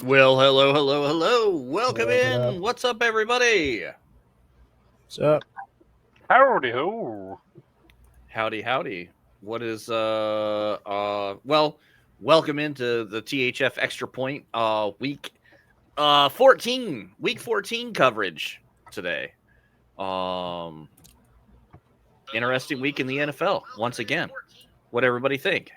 Well, hello, hello, hello. Welcome What in. up? What's up, everybody? What's up? Howdy ho. Howdy, howdy. What is well, welcome into the THF Extra Point week 14, week 14 coverage today. Interesting week in the NFL once again. What everybody think?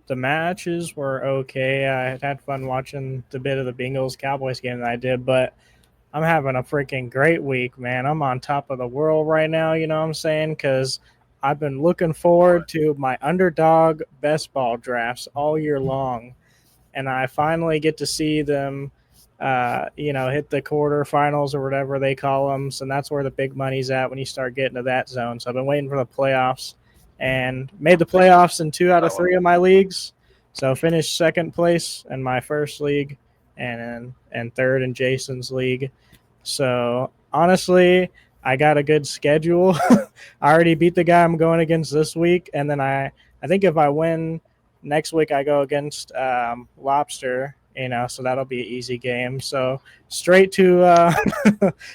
The matches were okay. I had fun watching the bit of the Bengals Cowboys game that I did, but I'm having a freaking great week, man. I'm on top of the world right now, you know what I'm saying? Because I've been looking forward to my underdog best ball drafts all year long, and I finally get to see them, hit the quarterfinals or whatever they call them. So that's where the big money's at when you start getting to that zone. So I've been waiting for the playoffs and made the playoffs in 2 out of 3 of my leagues. So finished second place in my first league and third in Jason's league. So honestly, I got a good schedule. I already beat the guy I'm going against this week, and then I think if I win next week, I go against Lobster. So that'll be an easy game. So straight to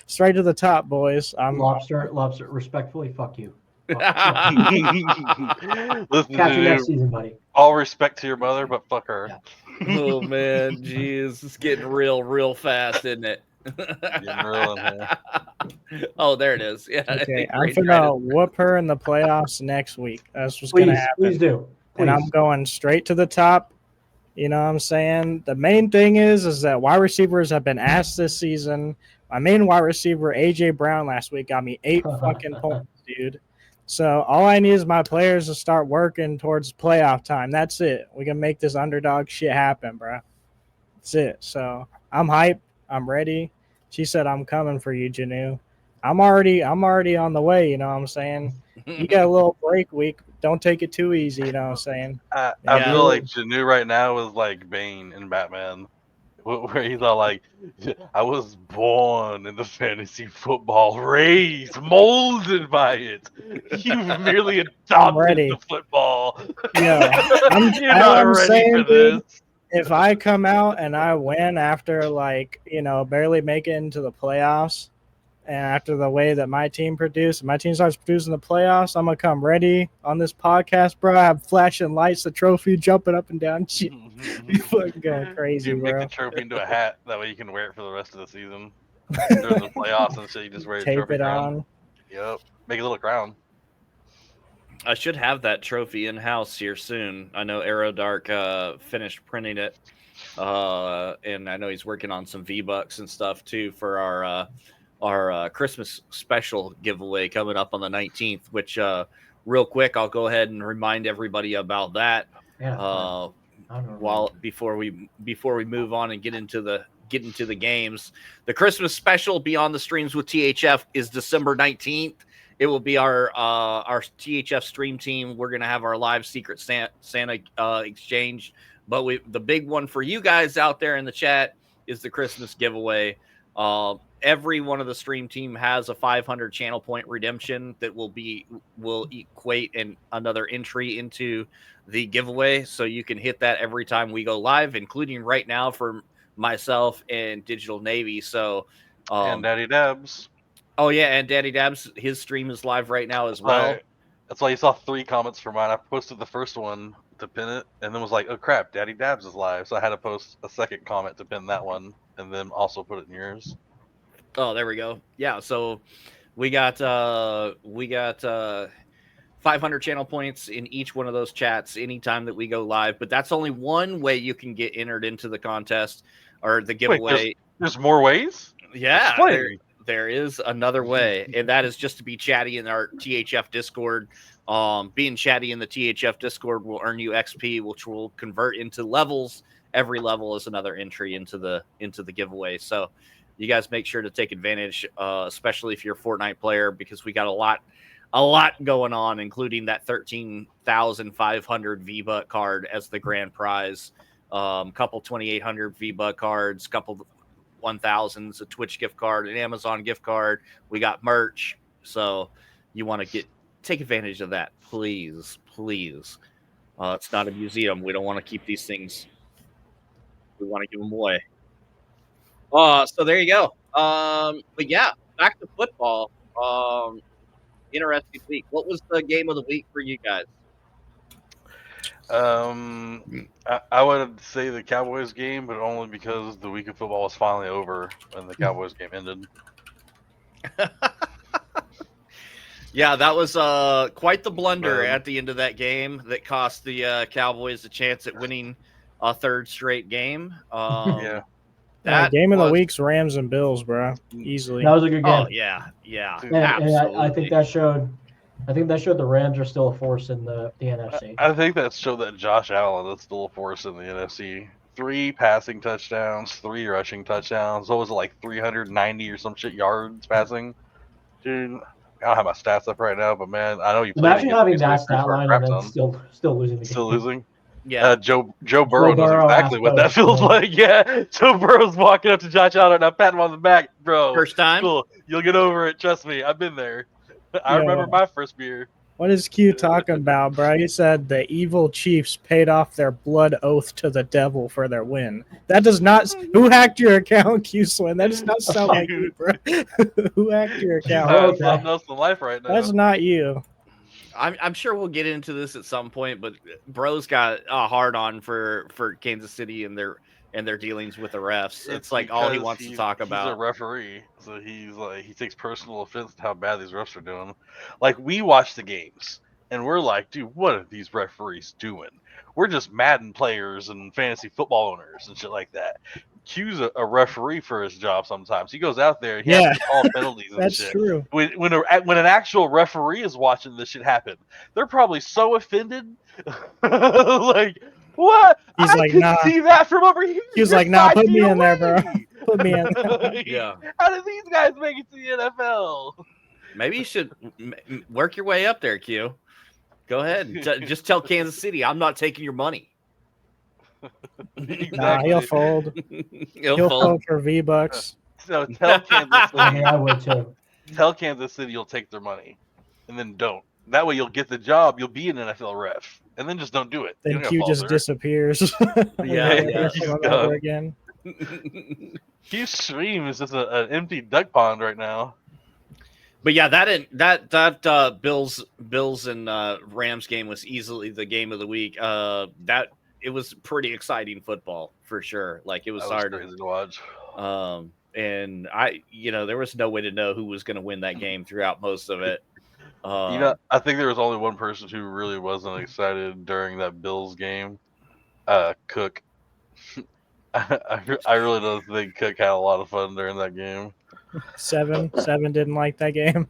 straight to the top, boys. Lobster, respectfully, fuck you. Listen, Catch you next dude, season, buddy. all respect to your mother, but fuck her. Yeah. Oh man, jeez, it's getting real fast, isn't it? Getting real in here. Oh, there it is. Yeah. Okay, I'm gonna whoop her in the playoffs next week. That's what's gonna happen. Please do. Please. And I'm going straight to the top. You know what I'm saying? The main thing is that wide receivers have been asked this season. My main wide receiver, AJ Brown, last week got me 8 fucking points, dude. So all I need is my players to start working towards playoff time. That's it. We can make this underdog shit happen, bro. That's it. So I'm hyped. I'm ready. She said I'm coming for you, Janu. I'm already on the way. You know what I'm saying? You got a little break week. Don't take it too easy. You know what I'm saying? I Yeah. feel like Janu right now is like Bane in Batman, where he's all like, I was born in the fantasy football, raised, molded by it. You've merely adopted the football. Yeah, You're not ready for this. If I come out and I win after barely make it into the playoffs, and after the way that my team starts producing the playoffs, I'm gonna come ready on this podcast, bro. I have flashing lights, the trophy jumping up and down, shit. Be fucking going crazy, You bro. make the trophy into a hat, that way you can wear it for the rest of the season. During the playoffs and shit, you just wear a Tape trophy it crown. on. Yep, make a little crown. I should have that trophy in house here soon. I know AeroDark finished printing it, and I know he's working on some V-Bucks and stuff too for our Christmas special giveaway coming up on the 19th. Which, real quick, I'll go ahead and remind everybody about that. Yeah. Before we move on and get into the games, the Christmas special Beyond the Streams with THF is December 19th. It will be our THF stream team. We're gonna have our live Secret Santa exchange, but the big one for you guys out there in the chat is the Christmas giveaway. Every one of the stream team has a 500 channel point redemption that will equate in another entry into the giveaway. So you can hit that every time we go live, including right now for myself and Digital Navy. So and Daddy Dabs. Oh yeah, and Daddy Dabs, his stream is live right now as well. That's why you saw 3 comments for mine. I posted the first one to pin it, and then was like, "Oh crap, Daddy Dabs is live." So I had to post a second comment to pin that one, and then also put it in yours. Oh, there we go. Yeah, so we got 500 channel points in each one of those chats anytime that we go live. But that's only one way you can get entered into the contest or the giveaway. Wait, there's more ways? Yeah, there is another way, and that is just to be chatty in our THF Discord. Being chatty in the THF Discord will earn you XP, which will convert into levels. Every level is another entry into the giveaway. So you guys make sure to take advantage, especially if you're a Fortnite player, because we got a lot going on, including that 13,500 V-Buck card as the grand prize. Couple 2,800 V-Buck cards, couple 1,000s, a Twitch gift card, an Amazon gift card. We got merch, so you want to take advantage of that, please. It's not a museum. We don't want to keep these things. We want to give them away. So there you go. But yeah, back to football. Interesting week. What was the game of the week for you guys? I would say the Cowboys game, but only because the week of football was finally over and the Cowboys game ended. Yeah, that was quite the blunder at the end of that game that cost the Cowboys a chance at winning a third straight game. Yeah. That game of the was- week's Rams and Bills, bro. Easily. That was a good game. Oh yeah, and absolutely. I think that showed. I think that showed the Rams are still a force in the NFC. I think that showed that Josh Allen is still a force in the NFC. 3 passing touchdowns, 3 rushing touchdowns. What was it, like 390 or some shit yards passing? Dude, I don't have my stats up right now, but man, I know you. Imagine having that stat line and then still losing the game. Still losing. Yeah, Joe Burrow knows Burrow exactly what that asked feels both. like. Yeah, Joe Burrow's walking up to Josh Allen and I'm patting him on the back, bro. first time. Cool, you'll get over it. Trust me, I've been there. I remember my first beer. What is Q talking about, bro? He said the evil Chiefs paid off their blood oath to the devil for their win. That does not. Who hacked your account, Q Swin? That does not sound like you, bro. Who hacked your account? Okay. Something else in life right now. That's not you. I'm sure we'll get into this at some point, but Bro's got a hard on for Kansas City and their dealings with the refs. It's like all he because wants to talk He's a about. referee, so he's like he takes personal offense to how bad these refs are doing. Like we watch the games and we're like, dude, what are these referees doing? We're just Madden players and fantasy football owners and shit like that. Q's a referee for his job sometimes. He goes out there and he has to call penalties and That's shit. true. When an actual referee is watching this shit happen, they're probably so offended. Like, what? He's I like, can nah. see that from over here. He was You're like, nah, 5 put me feet in there, bro. away." Put me in there. Yeah. How did these guys make it to the NFL? Maybe you should work your way up there, Q. Go ahead. Just tell Kansas City, I'm not taking your money. Nah, he'll fold. He'll He'll fold. fold for V-Bucks. So tell Kansas I mean, City, I would too. tell Kansas City you'll take their money, and then don't. That way you'll get the job. You'll be an NFL ref, and then just don't do it. You Then don't Q gotta just follow through. disappears. Yeah, he's Over gone. again. Q's stream is just an empty duck pond right now. But yeah, that Bills and Rams game was easily the game of the week. That it was pretty exciting football for sure. Like it was That hard. crazy to watch. And there was no way to know who was going to win that game throughout most of it. I think there was only one person who really wasn't excited during that Bills game. Cook. I really don't think Cook had a lot of fun during that game. Seven didn't like that game.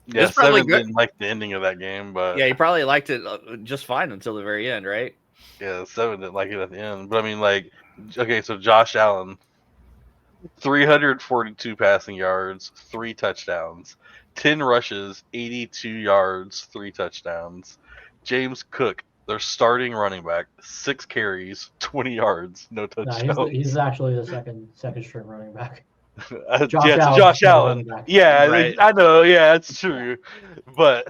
Yeah, It's probably Seven good. didn't like the ending of that game, but Yeah, he probably liked it just fine until the very end, right? yeah, Seven didn't like it at the end. But I mean, like, okay, so Josh Allen, 342 passing yards, 3 touchdowns, 10 rushes, 82 yards, 3 touchdowns. James Cook, their starting running back, 6 carries, 20 yards, no No, touchdown. he's actually the second string running back. Josh Allen. Allen. Yeah, Right. I know. Yeah, it's true. But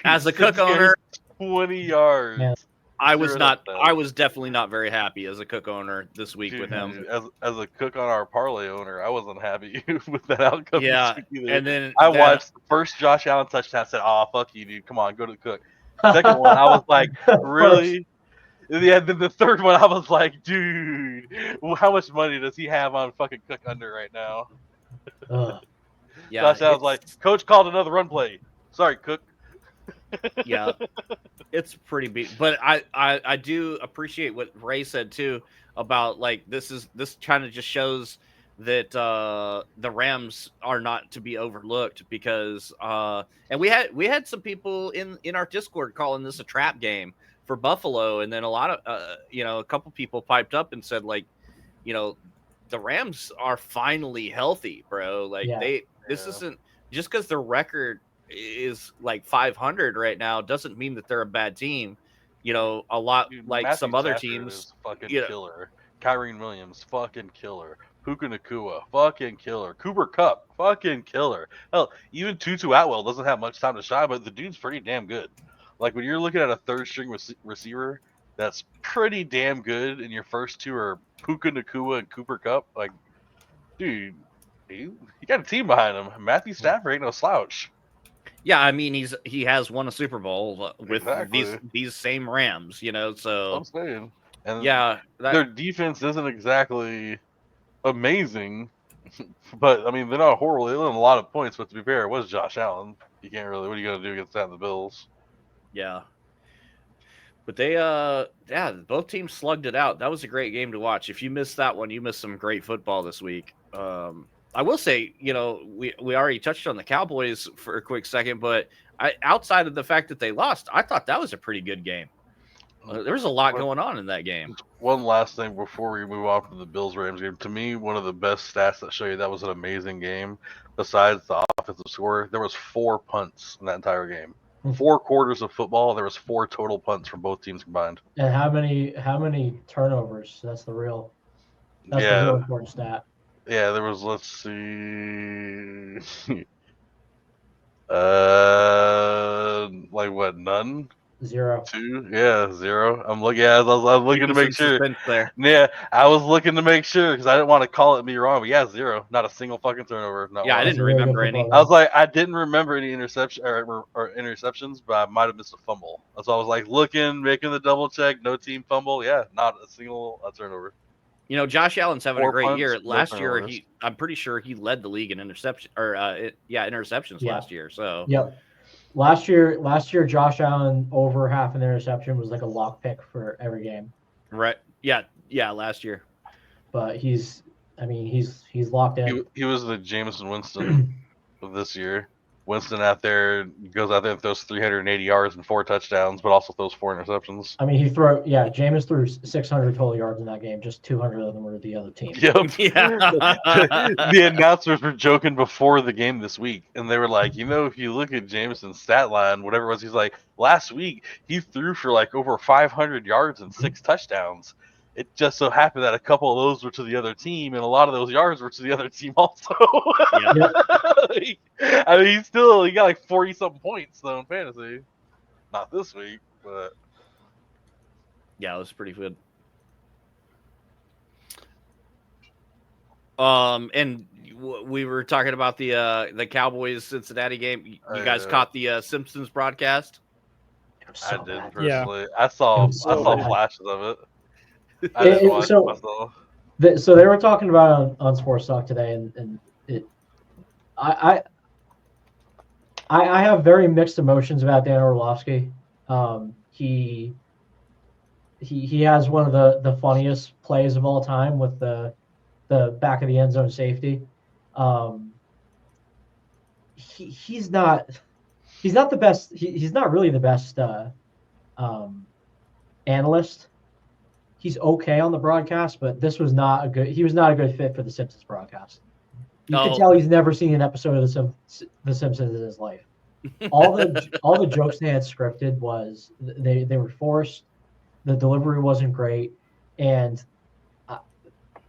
As a 6 Cook carries, owner, 20 yards. Yeah. I was Sure not. enough, I was definitely not very happy as a Cook owner this week with him. Dude, as a Cook on our parlay owner, I wasn't happy with that outcome. Yeah, this week either. and then I that- watched the first Josh Allen touchdown. Said, "Oh, fuck you, dude! Come on, go to the Cook." Second one, I was like, "Really?" Yeah. Then the third one, I was like, "Dude, how much money does he have on fucking Cook under right now?" Ugh. Yeah, Josh Allen's like, "Coach called another run play. Sorry, Cook." yeah, it's pretty beat. But I do appreciate what Ray said too about like this kind of just shows that the Rams are not to be overlooked because and we had some people in our Discord calling this a trap game for Buffalo, and then a lot of a couple people piped up and said like, the Rams are finally healthy, bro. Like Yeah. this Yeah. isn't just because their record is like 500 right now doesn't mean that they're a bad team. A lot Dude, like Matthew some other Stafford teams. is fucking you know- killer. Kyrene Williams, fucking killer. Puka Nakua, fucking killer. Cooper Kupp, fucking killer. Hell, even Tutu Atwell doesn't have much time to shine, but the dude's pretty damn good. Like when you're looking at a third string receiver, that's pretty damn good, and your first two are Puka Nacua and Cooper Kupp. Like, dude, you got a team behind him. Matthew Stafford ain't no slouch. Yeah, I mean he has won a Super Bowl with Exactly. these same Rams, you know. So I'm saying, and yeah, their defense isn't exactly amazing, but I mean they're not horrible. They won a lot of points, but to be fair, it was Josh Allen. You can't really. What are you gonna do against that in the Bills? yeah. But they both teams slugged it out. That was a great game to watch. If you missed that one, you missed some great football this week. I will say, you know, we already touched on the Cowboys for a quick second, but outside of the fact that they lost, I thought that was a pretty good game. There was a lot going on in that game. One last thing before we move on from the Bills-Rams game. To me, one of the best stats that show you that was an amazing game, besides the offensive score, there was 4 punts in that entire game. 4 quarters of football, there was 4 total punts from both teams combined. And how many turnovers? That's the real important stat. Yeah, there was, let's see, like what, none? 0. 2? Yeah, 0. I'm looking. Yeah, I was looking to make sure. There. Yeah, I was looking to make sure because I didn't want to call it me wrong. But yeah, 0. Not a single fucking turnover. Not yeah, one. I didn't remember any. I was like, I didn't remember any interception or interceptions, but I might have missed a fumble. So I was like looking, making the double check. No team fumble. Yeah, not a single turnover. You know, Josh Allen's having 4 a great punts, year. no Last year, turnovers. I'm pretty sure he led the league in interceptions last year. So Yep. Last year, Josh Allen over half an interception was like a lock pick for every game. right, yeah, last year. But he's locked in. He was the Jameson Winston of this year. Winston goes out there and throws 380 yards and 4 touchdowns, but also throws 4 interceptions. I mean, Jameis threw 600 total yards in that game. Just 200 of them were the other team. Yep. Yeah. The announcers were joking before the game this week, and they were like, you know, if you look at Jameson's stat line, whatever it was, he's like, last week he threw for like over 500 yards and 6 touchdowns. It just so happened that a couple of those were to the other team, and a lot of those yards were to the other team also. Yeah. I mean, he got like 40-something points though in fantasy. Not this week, but Yeah, it was pretty good. And we were talking about the Cowboys Cincinnati game. You guys caught the Simpsons broadcast? I didn't bad. personally. Yeah. I saw bad. flashes of it. I didn't watch it myself. So they were talking about on Sports Talk today, and I have very mixed emotions about Dan Orlovsky. He has one of the funniest plays of all time with the back of the end zone safety. He's not the best. He's not really the best analyst. He's okay on the broadcast, but he was not a good fit for the Simpsons broadcast. You can tell he's never seen an episode of the Simpsons in his life. All the jokes they had scripted was they were forced. The delivery wasn't great, and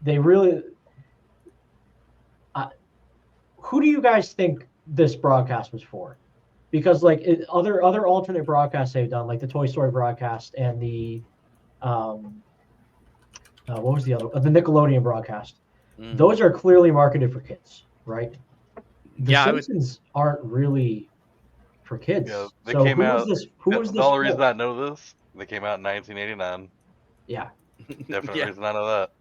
they really. Who do you guys think this broadcast was for? Because like other alternate broadcasts they've done, like the Toy Story broadcast and the what was the other? The Nickelodeon broadcast. Mm-hmm. Those are clearly marketed for kids, right? The Simpsons aren't really for kids. Yeah, they came out. Who was this? The only reason I know this, they came out in 1989. Yeah. Definitely reason I know that.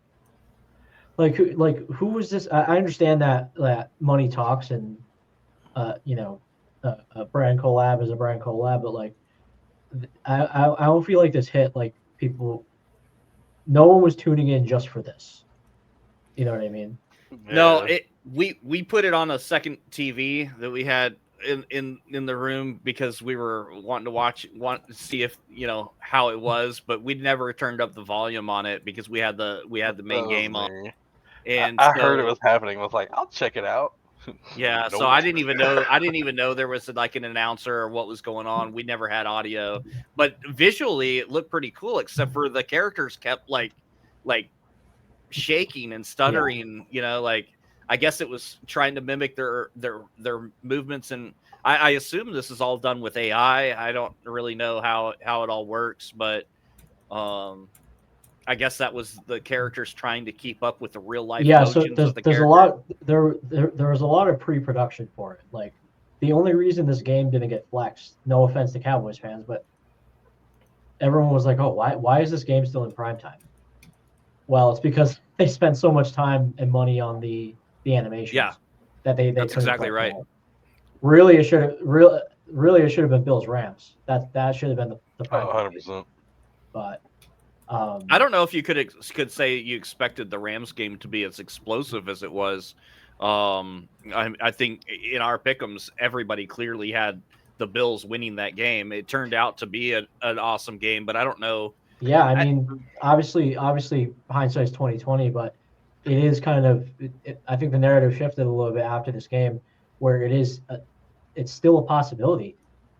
Who was this? I understand that money talks and a brand collab is a brand collab, but like I don't feel like this hit like people. No one was tuning in just for this. You know what I mean? Yeah. No, we put it on a second TV that we had in the room because we were wanting to see if how it was, but we never turned up the volume on it because we had the main game on. And I heard it was happening. I was like, I'll check it out. Yeah, so I didn't even know there was like an announcer or what was going on. We never had audio, but visually it looked pretty cool, except for the characters kept like shaking and stuttering. Yeah. Like I guess it was trying to mimic their movements, and I assume this is all done with AI. I don't really know how it all works, but I guess that was the characters trying to keep up with the real life motions of the there's character. a lot there was a lot of pre-production for it. Like the only reason this game didn't get flexed, no offense to Cowboys fans, but everyone was like, "Oh, why is this game still in prime time?" Well, it's because they spent so much time and money on the animations. Yeah, that they that's couldn't exactly flex it right. out. Really, it should have been Bills Rams. That should have been the prime. 100%. But I don't know if you could say you expected the Rams game to be as explosive as it was. I think in our pick'ems, everybody clearly had the Bills winning that game. It turned out to be an awesome game, but I don't know. Yeah, I mean, obviously, hindsight's 2020, but it is kind of. I think the narrative shifted a little bit after this game, where it's still a possibility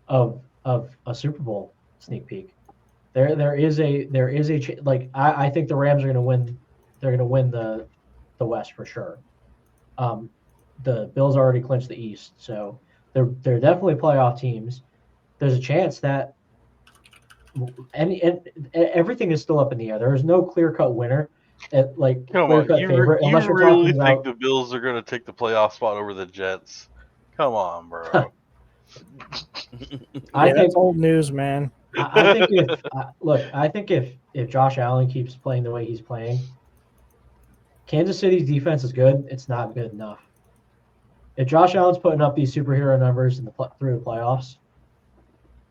of a Super Bowl sneak peek. There is a like I think the Rams are going to win. They're going to win the West for sure. The Bills already clinched the East, so they're definitely playoff teams. There's a chance that everything is still up in the air. There is no clear-cut winner, clear-cut favorite, unless you're really talking think about the Bills are going to take the playoff spot over the Jets? Come on, bro. I think that's old news, man. I think if Josh Allen keeps playing the way he's playing, Kansas City's defense is good. It's not good enough. If Josh Allen's putting up these superhero numbers through the playoffs,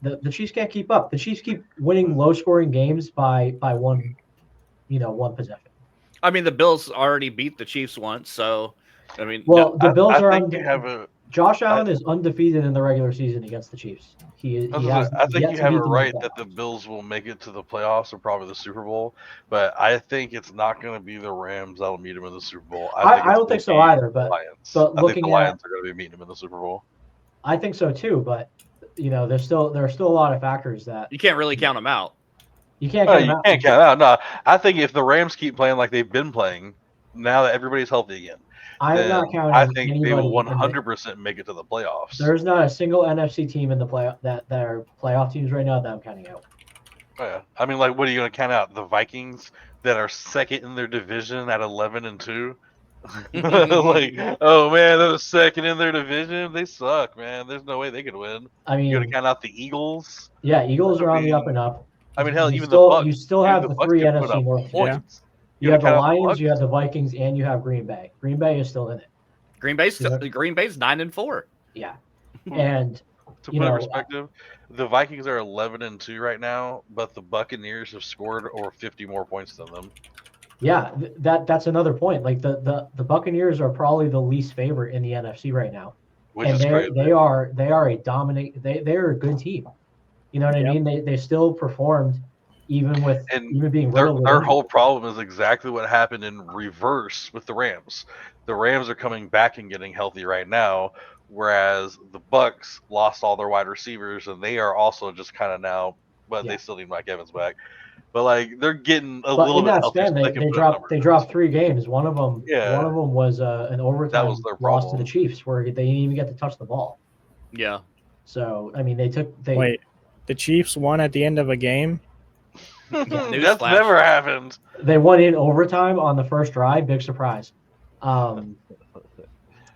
the Chiefs can't keep up. The Chiefs keep winning low-scoring games by one possession. I mean, the Bills already beat the Chiefs once, so I mean, well, the Bills Josh Allen is undefeated in the regular season against the Chiefs. I think you have it right that the Bills will make it to the playoffs or probably the Super Bowl, but I think it's not going to be the Rams that'll meet them in the Super Bowl. I don't think so either. But Lions. I think the Lions are going to be meeting them in the Super Bowl. I think so too, but there are still a lot of factors that you can't really count them out. You can't count out. No, I think if the Rams keep playing like they've been playing, now that everybody's healthy again, I'm not counting. I think they will 100% make it to the playoffs. There's not a single NFC team in the playoff that are playoff teams right now that I'm counting out. Oh, yeah, I mean, like, what are you going to count out? The Vikings that are second in their division at 11-2. Like, oh man, they're second in their division. They suck, man. There's no way they could win. I mean, you got to count out the Eagles. Yeah, Eagles are on the up and up. I mean, hell, you still have the three NFC North points. Yeah. You have the Lions, you have the Vikings, and you have Green Bay. Green Bay is still in it. Green Bay's 9-4. Yeah, and to put in perspective, the Vikings are 11-2 right now, but the Buccaneers have scored over 50 more points than them. Yeah, that's another point. Like the Buccaneers are probably the least favorite in the NFC right now, and they are a dominate. They're a good team. You know what I mean? They still performed even being their whole problem is exactly what happened in reverse with the Rams. The Rams are coming back and getting healthy right now, whereas the Bucs lost all their wide receivers and they are also just kind of now, but they still need Mike Evans back. But like they're getting a little bit healthier. They dropped 3 games. One of them was an overtime loss to the Chiefs where they didn't even get to touch the ball. Yeah. So I mean wait, the Chiefs won at the end of a game? That's never happened. They won in overtime on the first drive. Big surprise. But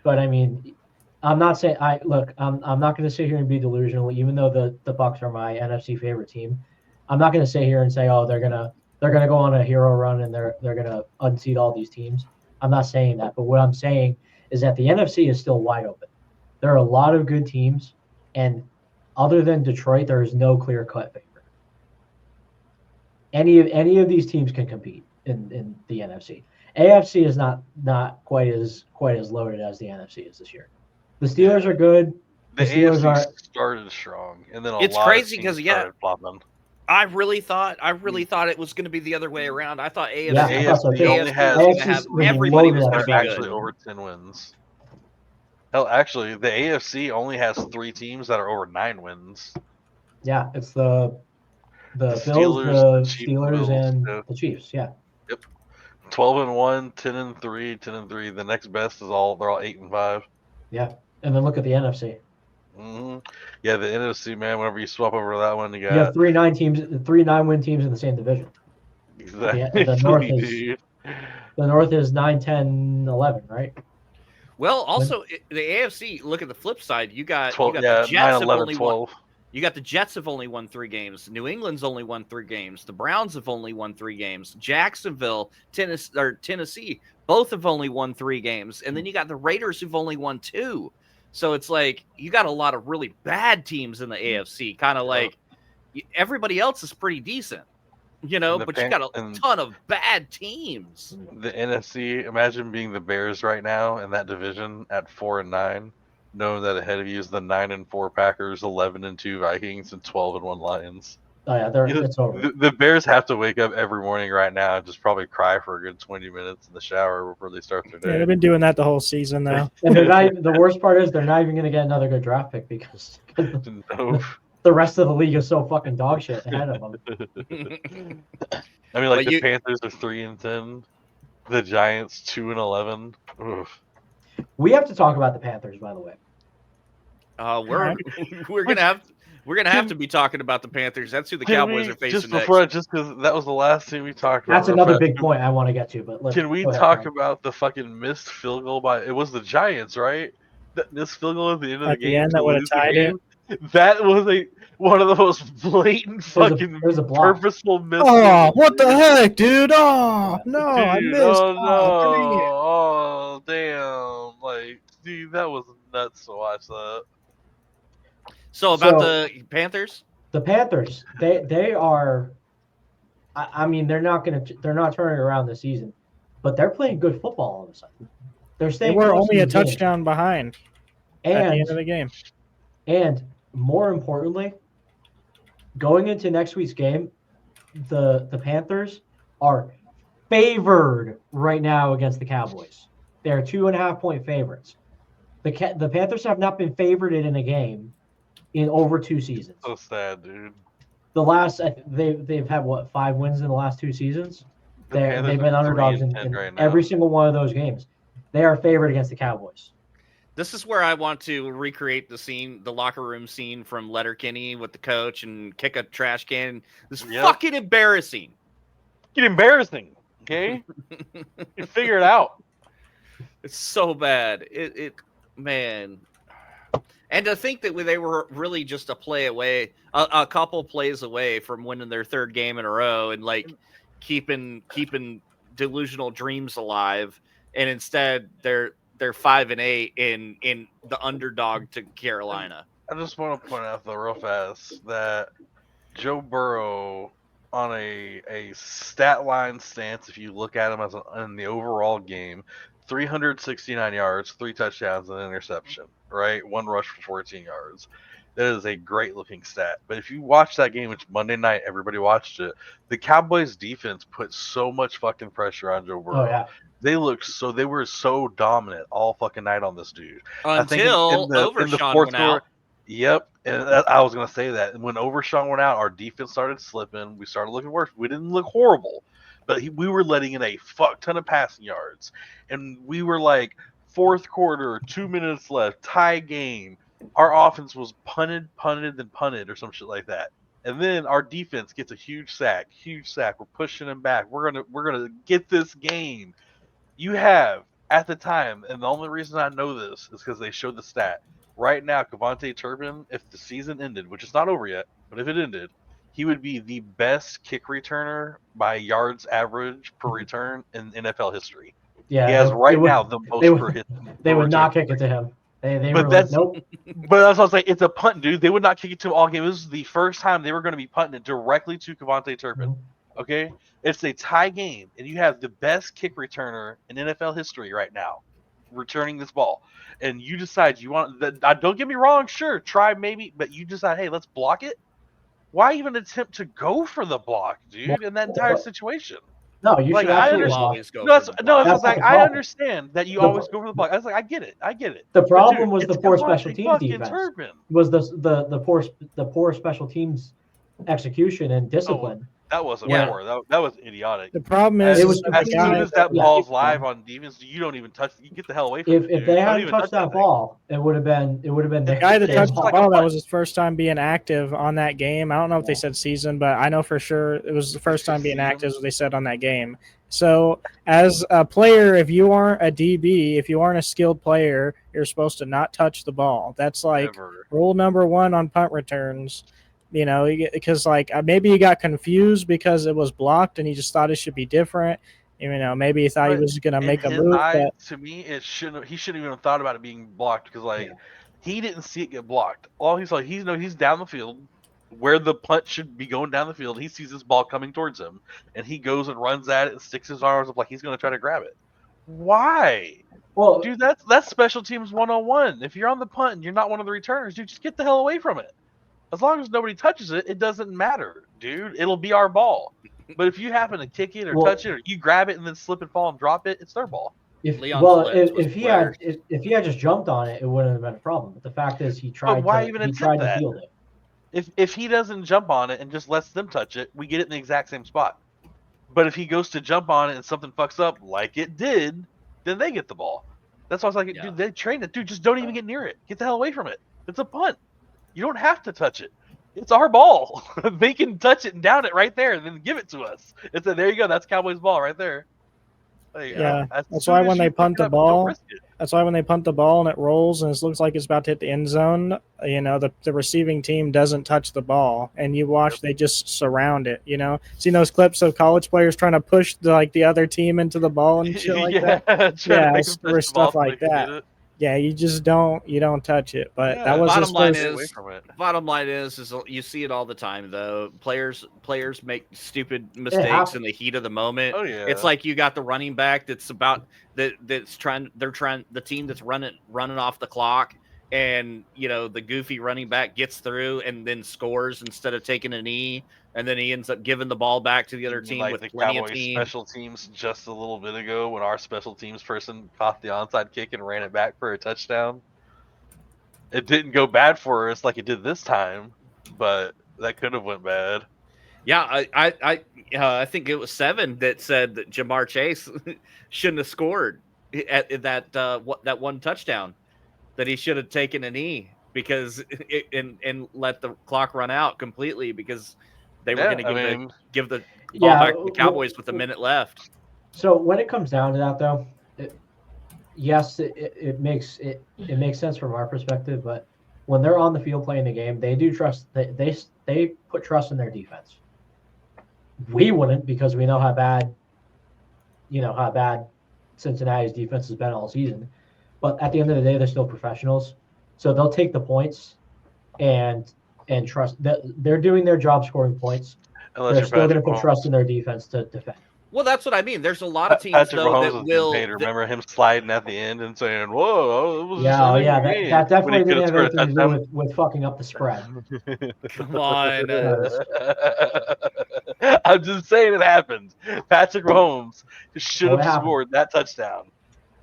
I mean, I'm not saying I'm not going to sit here and be delusional. Even though the Bucs are my NFC favorite team, I'm not going to sit here and say, oh, they're gonna go on a hero run and they're gonna unseat all these teams. I'm not saying that. But what I'm saying is that the NFC is still wide open. There are a lot of good teams, and other than Detroit, there is no clear-cut favorite. Any of these teams can compete in the NFC. AFC is not quite as loaded as the NFC is this year. The Steelers are good. The AFC started strong, and then it's crazy because flopping. I really thought it was going to be the other way around. I thought AFC, everybody was going to be actually over 10 wins. Hell, actually, the AFC only has 3 teams that are over 9 wins. Yeah, it's the Bills, the Steelers, and the Chiefs. Yeah. Yep. 12-1, 10-3, 10-3. The next best is they're all 8-5. Yeah, and then look at the NFC. Mm-hmm. Yeah, the NFC, man. Whenever you swap over that one, You have 3 9-win teams in the same division. exactly, The North is dude. the North is 9, 10, 11, right? Well, also the AFC. Look at the flip side. You got 12, the yeah, Jets 9, have 11, only 12. won. You got the Jets have only won 3 games. New England's only won 3 games. The Browns have only won 3 games. Jacksonville, Tennessee, both have only won 3 games. And then you got the Raiders who've only won 2. So it's like you got a lot of really bad teams in the AFC. Kind of like everybody else is pretty decent, but you got a ton of bad teams. The NFC, imagine being the Bears right now in that division at 4-9. Knowing that ahead of you is the 9-4 Packers, 11-2 Vikings, and 12-1 Lions. Oh yeah, it's over. The Bears have to wake up every morning right now and just probably cry for a good 20 minutes in the shower before they start their day. Yeah, they've been doing that the whole season though. And they're not. The worst part is they're not even going to get another good draft pick because No. the rest of the league is so fucking dog shit ahead of them. I mean, like the Panthers are 3-10, the Giants 2-11. Oof. We have to talk about the Panthers, by the way. We're gonna have to be talking about the Panthers. That's who the Cowboys are facing next. Just because that was the last thing we talked about. That's another big point I want to get to. But can we talk about the fucking missed field goal by? It was the Giants, right? That missed field goal at the end of the game. End, that would have tied it. That was one of the most blatant fucking purposeful misses. Oh, what the heck, dude? Oh no, dude, I missed. Oh damn! Like, dude, that was nuts to watch that. So about the Panthers? The Panthers, they are. I mean, they're not turning around this season, but they're playing good football all of a sudden. They're staying. They were only a touchdown behind at the end of the game. And more importantly, going into next week's game, the Panthers are favored right now against the Cowboys. They're 2.5-point favorites. The Panthers have not been favored in a game in over 2 seasons. So sad, dude. The last they've had 5 wins in the last 2 seasons. They've been underdogs in right every single one of those games. They are favored against the Cowboys. This is where I want to recreate the locker room scene from Letterkenny with the coach and kick a trash can. This is fucking embarrassing. Get embarrassing, okay? You figure it out. It's so bad. Man. And to think that they were really just a play away, a couple plays away from winning their 3rd game in a row and like keeping delusional dreams alive, and instead they're 5-8 in the underdog to Carolina. I just want to point out though, real fast, that Joe Burrow on a stat line stance, if you look at him in the overall game, 369 yards, 3 touchdowns, and an interception, right? 1 rush for 14 yards. That is a great looking stat. But if you watch that game, which Monday night, everybody watched it, the Cowboys defense put so much fucking pressure on Joe Burrow. Oh, yeah. They were so dominant all fucking night on this dude. Until Overshawn went out. Yep. And I was going to say that. And when Overshawn went out, our defense started slipping. We started looking worse. We didn't look horrible, but we were letting in a fuck ton of passing yards. And we were like, 4th quarter, 2 minutes left, tie game. Our offense was punted, or some shit like that. And then our defense gets a huge sack. We're pushing them back. We're gonna get this game. You have at the time, and the only reason I know this is because they showed the stat. Right now, Kevontae Turpin, if the season ended, which is not over yet, but if it ended, he would be the best kick returner by yards average per return in NFL history. Yeah, he has now the most per hit. They would not kick it to him. They were like, nope. But that's what I was like. It's a punt, dude. They would not kick it to him all game. This is the first time they were going to be punting it directly to Kevontae Turpin. Mm-hmm. Okay, it's a tie game, and you have the best kick returner in NFL history right now, returning this ball, and you decide you want that. Don't get me wrong, sure, try maybe, but you decide, hey, let's block it. Why even attempt to go for the block, dude? In that entire situation. No, you should always go. I understand that you always go for the block. I was like, I get it. The problem was the poor special teams defense. Was the poor special teams execution and discipline That wasn't Yeah. poor. That was idiotic. The problem is, It was that As the soon guy, as that yeah. ball's live on defense, you don't even touch. You get the hell away from it. If Dude. they Don't hadn't even touched touch that thing. ball, it would have been the guy that their touched the ball. like a ball, that punt. was his first time being active on that game. I don't know if they said season, but I know for sure it was the first time being active, as they said on that game. So, as a player, if you aren't a DB, if you aren't a skilled player, you're supposed to not touch the ball. That's like Never. rule number one on punt returns. You know, because like maybe he got confused because it was blocked and he just thought it should be different. You know, maybe he thought he But was going to in make a his move, eyes, but to me, he shouldn't even have thought about it being blocked because like Yeah. he didn't see it get blocked. All he's like, he's down the field where the punt should be going down the field. He sees this ball coming towards him, and he goes and runs at it and sticks his arms up like he's going to try to grab it. Why? Well, Dude, that's special teams 101. If you're on the punt and you're not one of the returners, dude, just get the hell away from it. As long as nobody touches it, it doesn't matter, dude. It'll be our ball. But if you happen to kick it or Well- touch it, or you grab it and then slip and fall and drop it, it's their ball. if he had just jumped on it, it wouldn't have been a problem. But the fact is, he tried why to even he attempt tried that? to field it. If he doesn't jump on it and just lets them touch it, we get it in the exact same spot. But if he goes to jump on it and something fucks up like it did, then they get the ball. That's why I was like, Yeah. dude, they trained it. Dude, just don't even get near it. Get the hell away from it. It's a punt. You don't have to touch it. It's our ball. They can touch it and down it right there and then give it to us. It's there you go. That's Cowboys' ball right there. Like, Yeah, as that's soon why as when you they pick punt it the up, don't ball, risk it. that's why when they punt the ball and it rolls and it looks like it's about to hit the end zone, you know, the receiving team doesn't touch the ball, and you watch they just surround it. You know, seen those clips of college players trying to push the other team into the ball and shit like that. trying to Yeah, make them touch for the stuff ball so like they can that. get it. Yeah, you don't touch it. But Yeah, that was his bottom line first. away is from it. bottom line is you see it all the time though. Players make stupid happens. mistakes in the heat of the moment. Oh yeah. It's like you got the running back that's about that's trying the team that's running off the clock, and you know the goofy running back gets through and then scores instead of taking a knee, and then he ends up giving the ball back to the other team like with the plenty of Cowboys team. special teams just a little bit ago when our special teams person caught the onside kick and ran it back for a touchdown. It didn't go bad for us like it did this time, but that could have went bad. Yeah, I think it was 7 that said that Jamar Chase shouldn't have scored at that one touchdown, that he should have taken a knee because and let the clock run out completely because they were Yeah, going to I mean, give the ball Yeah, back to the Cowboys with a minute left. So when it comes down to that, though, yes, it makes sense from our perspective. But when they're on the field playing the game, they do trust. They put trust in their defense. We wouldn't, because we know how bad Cincinnati's defense has been all season. But at the end of the day, they're still professionals, so they'll take the points and trust that they're doing their job scoring points. unless They're you're still going to Patrick put Mahomes. trust in their defense to defend. Well, that's what I mean. There's a lot of teams Patrick though Mahomes that was will. getting paid. Remember him sliding at the end and saying, "Whoa, it was just Yeah, ending yeah, the that, game," that definitely when he didn't could have scored a anything to do touchdown. with fucking up the spread. Come on. I'm just saying it happened. Patrick Mahomes should What have happened? scored that touchdown,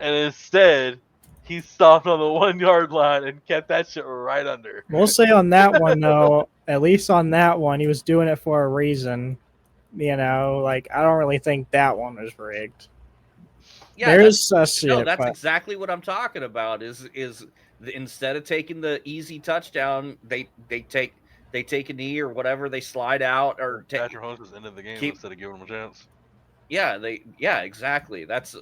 and instead he stopped on the 1 yard line and kept that shit right under. We'll say on that one though, at least on that one, he was doing it for a reason. You know, like I don't really think that one was rigged. Yeah, There's shit, no, that's but exactly what I'm talking about. Instead of taking the easy touchdown, they take a knee or whatever, they slide out or take. Patrick Mahomes was ended the game instead of giving him a chance. Yeah, exactly. That's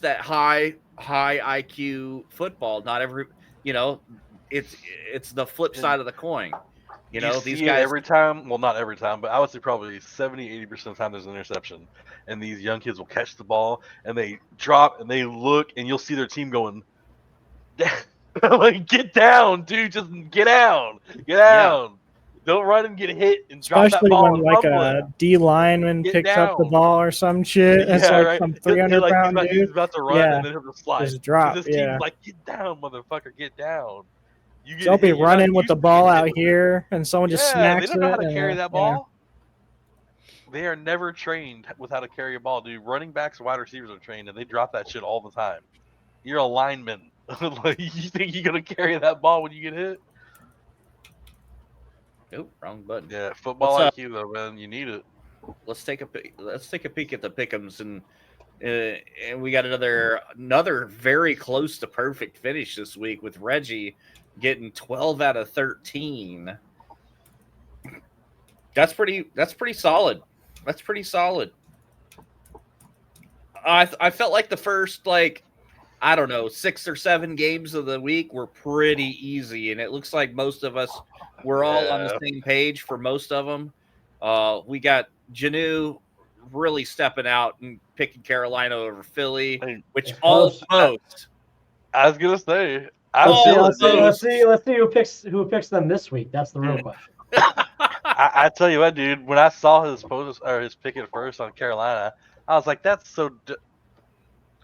that high IQ football. Not every, it's the flip side of the coin. You know, these see it guys every time. Well, not every time, but I would say probably 70-80% of the time there's an interception, and these young kids will catch the ball and they drop and they look, and you'll see their team going, like, get down, dude, just get down, Don't run and get hit and drop that especially ball when and like fumble a it. D lineman Get picks up the down. ball or some shit. It's Yeah, like right. some He'll- 300-pound he's dude. about to run Yeah, and then he'll just slide. just drop, His team's yeah. like, get down, motherfucker, get down. You get They'll be hit, you're running not with the used to ball getting out hit with it. here, and someone just Yeah, smacks they don't know how to it, carry and, that ball. They are never trained with how to carry a ball, dude. Running backs and wide receivers are trained, and they drop that shit all the time. You're a lineman. Like, you think you're gonna carry that ball when you get hit? Nope, wrong button. Yeah, football What's up? IQ though, man. You need it. let's take a peek at the pick'ems, and we got another very close to perfect finish this week with Reggie getting 12 out of 13. That's pretty solid. That's pretty solid. I felt like the first, like, I don't know, 6 or 7 games of the week were pretty easy, and it looks like most of us were all on the same page for most of them. We got Janu really stepping out and picking Carolina over Philly, which almost. I was gonna say. Let's see who picks them this week. That's the real question. I tell you what, dude. When I saw his post or his pick at first on Carolina, I was like, "That's so."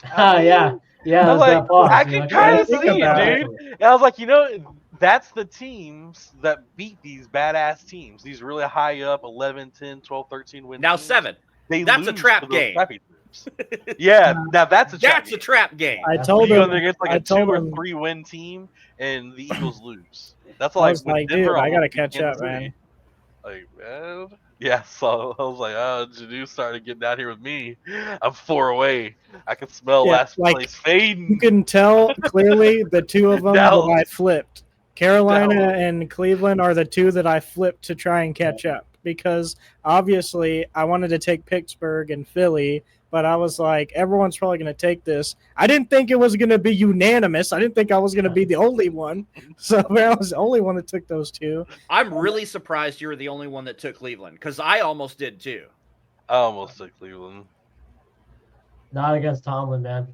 Yeah. I was like, I can kind of see it, dude. And I was like, that's the teams that beat these badass teams. These really high up 11, 10, 12, 13 win now teams. 7. That's a trap game. Yeah, now that's a trap game. I told him against like a 2 or 3 win team, and the Eagles lose. That's I was like, dude, I gotta catch up, man. Like, man. Yeah, so I was like, oh, Janu's starting to get down here with me. I'm 4 away. I can smell last place fading. You can tell clearly the 2 of them that I flipped. Carolina and Cleveland are the 2 that I flipped to try and catch up, because obviously I wanted to take Pittsburgh and Philly, but I was like, everyone's probably going to take this. I didn't think it was going to be unanimous. I didn't think I was going to be the only one. So I was the only one that took those 2. I'm really surprised you were the only one that took Cleveland, because I almost did too. I almost took Cleveland. Not against Tomlin, man.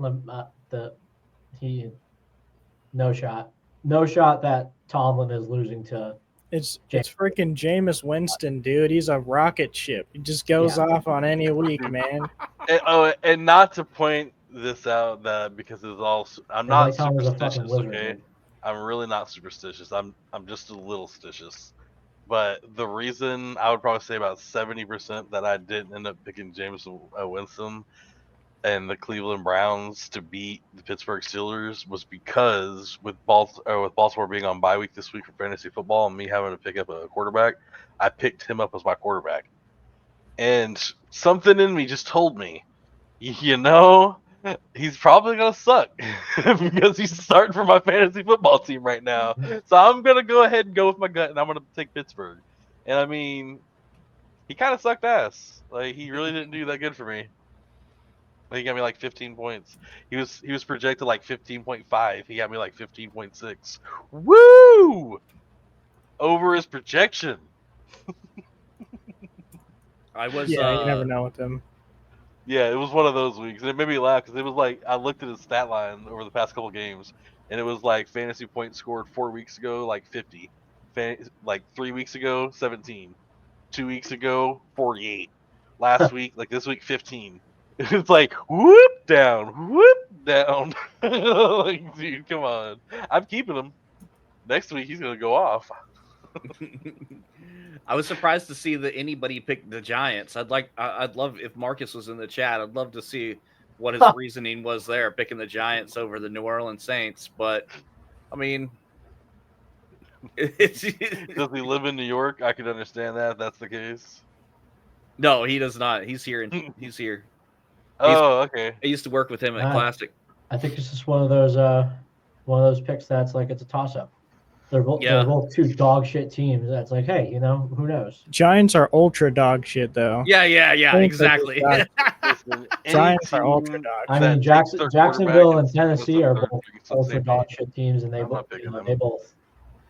No shot. No shot that Tomlin is losing to. It's freaking Jameis Winston, dude. He's a rocket ship. He just goes off on any week, man. And not to point this out, that because it's all, I'm not superstitious, okay? I'm really not superstitious. I'm just a little stitious. But the reason I would probably say about 70% that I didn't end up picking Jameis Winston and the Cleveland Browns to beat the Pittsburgh Steelers was because with Baltimore being on bye week this week for fantasy football and me having to pick up a quarterback, I picked him up as my quarterback. And something in me just told me, he's probably going to suck because he's starting for my fantasy football team right now. So I'm going to go ahead and go with my gut, and I'm going to take Pittsburgh. And I mean, he kind of sucked ass. Like, he really didn't do that good for me. He got me like 15 points. He was projected like 15.5. He got me like 15.6. Woo! Over his projection. You never know with him. Yeah, it was one of those weeks, and it made me laugh because it was like I looked at his stat line over the past couple games, and it was like fantasy points scored 4 weeks ago like 50, like 3 weeks ago 17, 2 weeks ago 48, last week like this week 15. It's like whoop down. Like, dude, come on. I'm keeping him. Next week he's gonna go off. I was surprised to see that anybody picked the Giants. I'd love if Marcus was in the chat. I'd love to see what his reasoning was there, picking the Giants over the New Orleans Saints. But I mean, does he live in New York? I could understand that if that's the case. No, he does not. He's here. He's here. Okay. I used to work with him at Classic. I think it's just one of those picks that's like it's a toss-up. They're both 2 dog shit teams. That's like, hey, who knows? Giants are ultra dog shit, though. Yeah, exactly. Giants are ultra dog. I mean, Jacksonville and Tennessee are both ultra dog shit teams, and they both.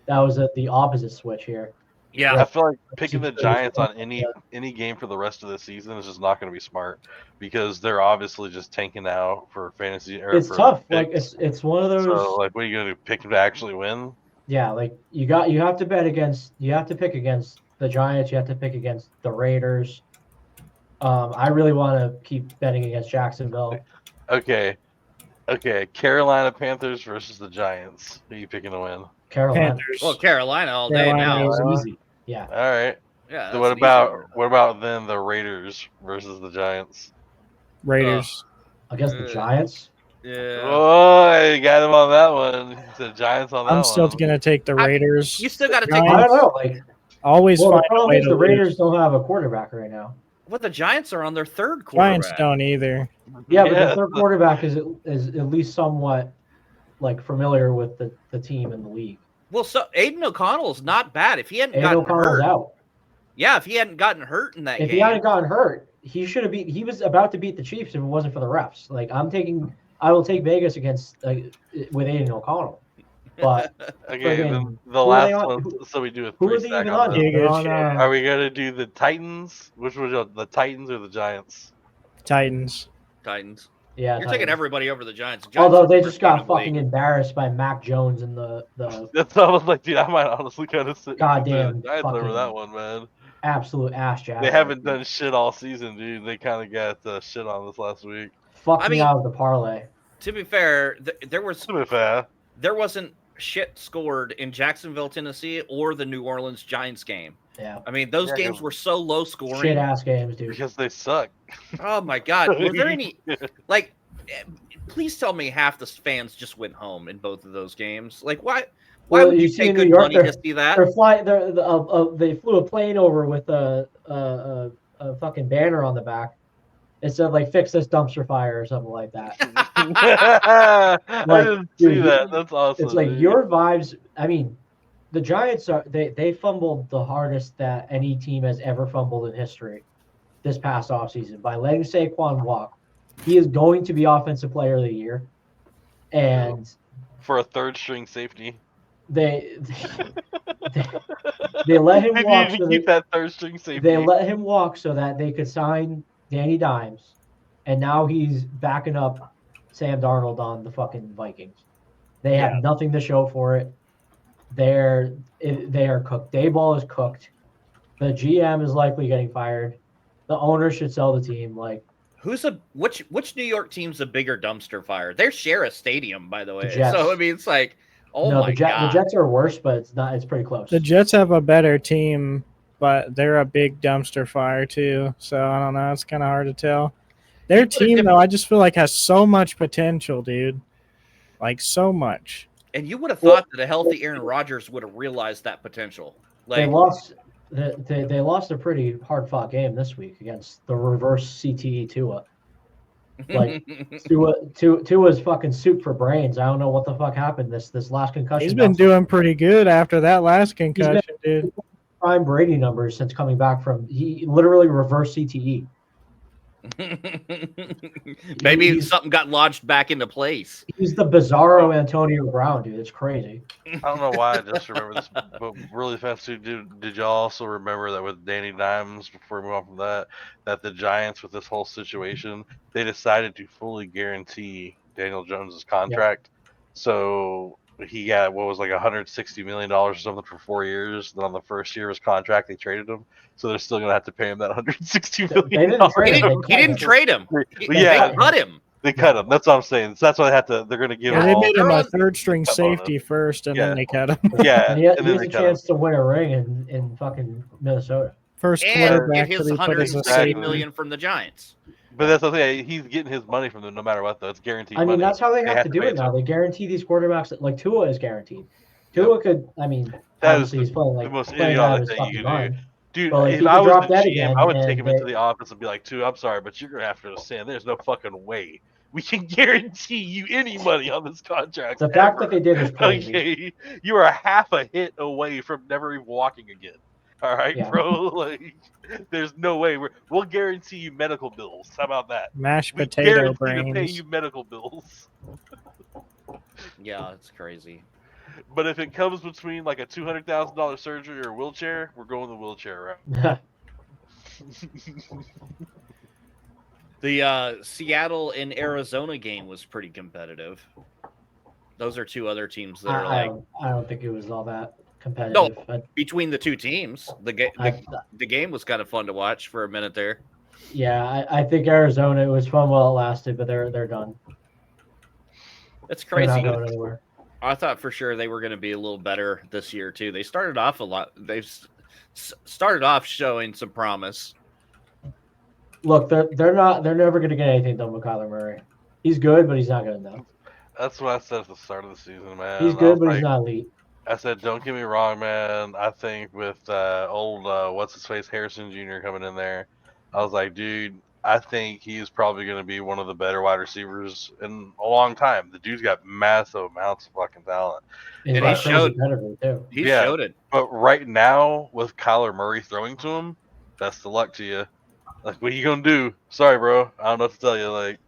That was the opposite switch here. Yeah, I feel like picking the Giants on any game for the rest of the season is just not going to be smart because they're obviously just tanking now for fantasy. It's tough. Like it's one of those. So like, what are you going to do? Pick them to actually win? Yeah, like you have to pick against the Giants. You have to pick against the Raiders. I really want to keep betting against Jacksonville. Okay. Carolina Panthers versus the Giants. Who are you picking to win? Carolina. Panthers. Well, Carolina all day now. Easy. Yeah. All right. Yeah. So what about then the Raiders versus the Giants? Raiders against the Giants. Yeah. Oh, you got him on that one. The Giants on that one. I'm still gonna take the Raiders. You still got to take. I don't know. Like always find the a way the Raiders don't have a quarterback right now. Well, the Giants are on their third Giants quarterback. don't either. Yeah, but the third quarterback is at least somewhat like familiar with the team and the league. Well, so Aiden O'Connell's not bad. If he hadn't Aiden gotten O'Connell's hurt, out. yeah, if he hadn't gotten hurt in that If game, he hadn't gotten hurt, he should have beat. He was about to beat the Chiefs if it wasn't for the refs. Like I will take Vegas against with Aiden O'Connell. But Okay, friggin- the who are they last on? one. So we do a Who are three they stack even on on? this. Yeah. They're on, Are we gonna do the Titans? Which was the Titans or the Giants? Titans. Titans. yeah, You're Titans. taking everybody over the Giants. Although they are just got the league. fucking embarrassed by Mac Jones and the That's what I was like, dude. I might honestly kind of sit Goddamn the Giants over fucking that one, man. absolute ass jack. They haven't done shit all season, dude. They kind of got shit on this last week. Fuck I me mean- out of the parlay. To be fair, there wasn't shit scored in Jacksonville, Tennessee, or the New Orleans Giants game. Yeah. I mean, those Yeah, games were so low scoring. Shit ass games, dude. Because they suck. Oh my god, were there any like? Please tell me half the fans just went home in both of those games. Like, why? Why Well, would you you see pay in New good York, money to see that? They're flying. They flew a plane over with a fucking banner on the back. It said like "Fix this dumpster fire" or something like that. I didn't see dude, that. That's awesome. It's like dude. your vibes. I mean, the Giants they fumbled the hardest that any team has ever fumbled in history this past offseason by letting Saquon walk. He is going to be Offensive Player of the Year, and for a third string safety. they let him They walk. need So to keep that third string safety. they let him walk so that they could sign Danny Dimes, and now he's backing up Sam Darnold on the fucking Vikings. They have nothing to show for it. They are cooked. Dayball is cooked. The GM is likely getting fired. The owner should sell the team. Like, which New York team's a bigger dumpster fire? They share a stadium, by the way. Jets. So I mean, it's like, oh no, my the god, Jets are worse, but it's not. It's pretty close. The Jets have a better team, but they're a big dumpster fire too. So I don't know. It's kind of hard to tell. Their team, though, I just feel like has so much potential, dude. Like so much. And you would have thought that a healthy Aaron Rodgers would have realized that potential. They Like, lost. They lost a pretty hard fought game this week against the reverse CTE Tua. Like Tua's fucking soup for brains. I don't know what the fuck happened this last concussion. He's been doing pretty good after that last concussion, dude. Prime Brady numbers since coming back from he literally reversed CTE. maybe something got lodged back into place. He's the bizarro Antonio Brown, dude. It's crazy. I don't know why I just remember this, but really fast too. Did y'all also remember that with Danny Dimes, before we move on from that the Giants with this whole situation, they decided to fully guarantee Daniel Jones's contract. So he got what was like $160 million or something for 4 years. Then on the first year of his contract, they traded him. So they're still gonna have to pay him that $160 million. They didn't trade him. He didn't trade him. Yeah. They cut him. They cut him. That's what I'm saying. So that's why they have to. They're gonna give Yeah, him they all. made him they're a on- third string Cut bonus. safety first, and Yeah. then they cut him. Yeah, And he has and then a they cut him. chance to win a ring in fucking Minnesota. First And quarterback get to his be put as a $160 safety. million from the Giants. But that's the thing. He's getting his money from them no matter what, though. It's guaranteed. I mean, money. that's how they have to to do pay it now. to They guarantee these quarterbacks that like Tua is guaranteed. Tua could. I mean, That is obviously he's playing like the most playing out of idiotic his thing fucking you can mind. Dude, Well, if if he I could was drop the that GM, again, I would and take him into the office and be like, I'm sorry, but you're going to have to understand there's no fucking way we can guarantee you any money on this contract. The fact that ever. they did is crazy. Okay, you are half a hit away from never even walking again. All right, Yeah. bro? Like, there's no way. We'll guarantee you medical bills. How about that? Mashed We potato guarantee to pay brains. you medical bills. Yeah, it's crazy. But if it comes between like a $200,000 surgery or a wheelchair, we're going the wheelchair route. The Seattle and Arizona game was pretty competitive. Those are two other teams that are like I don't think it was all that competitive. between the two teams. The game was kind of fun to watch for a minute there. Yeah, I think Arizona. It was fun while it lasted, but they're done. It's They're crazy. not going anywhere. I thought for sure they were going to be a little better this year too. They started off a lot. They've started off showing some promise. Look, they're never going to get anything done with Kyler Murray. He's good, but he's not good enough. That's what I said at the start of the season, man. He's good, but he's not elite. I said, don't get me wrong, man. I think with old what's his face Harrison Jr. coming in there, I was like, dude, I think he's probably going to be one of the better wide receivers in a long time. The dude's got massive amounts of fucking talent. And And he he showed- pedigree too. He Yeah. showed it. But right now, with Kyler Murray throwing to him, best of luck to you. Like, what are you going to do? Sorry, bro. I don't know what to tell you. Like,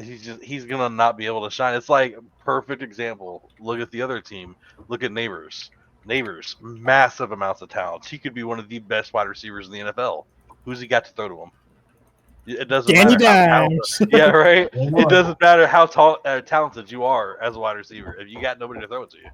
he's going to not be able to shine. It's like a perfect example. Look at the other team. Look at Neighbors. Neighbors, massive amounts of talent. He could be one of the best wide receivers in the NFL. Who's he got to throw to him? It doesn't Danny matter how Dimes. talented. Yeah, right. Anymore. It doesn't matter how talented you are as a wide receiver if you got nobody to throw it to you.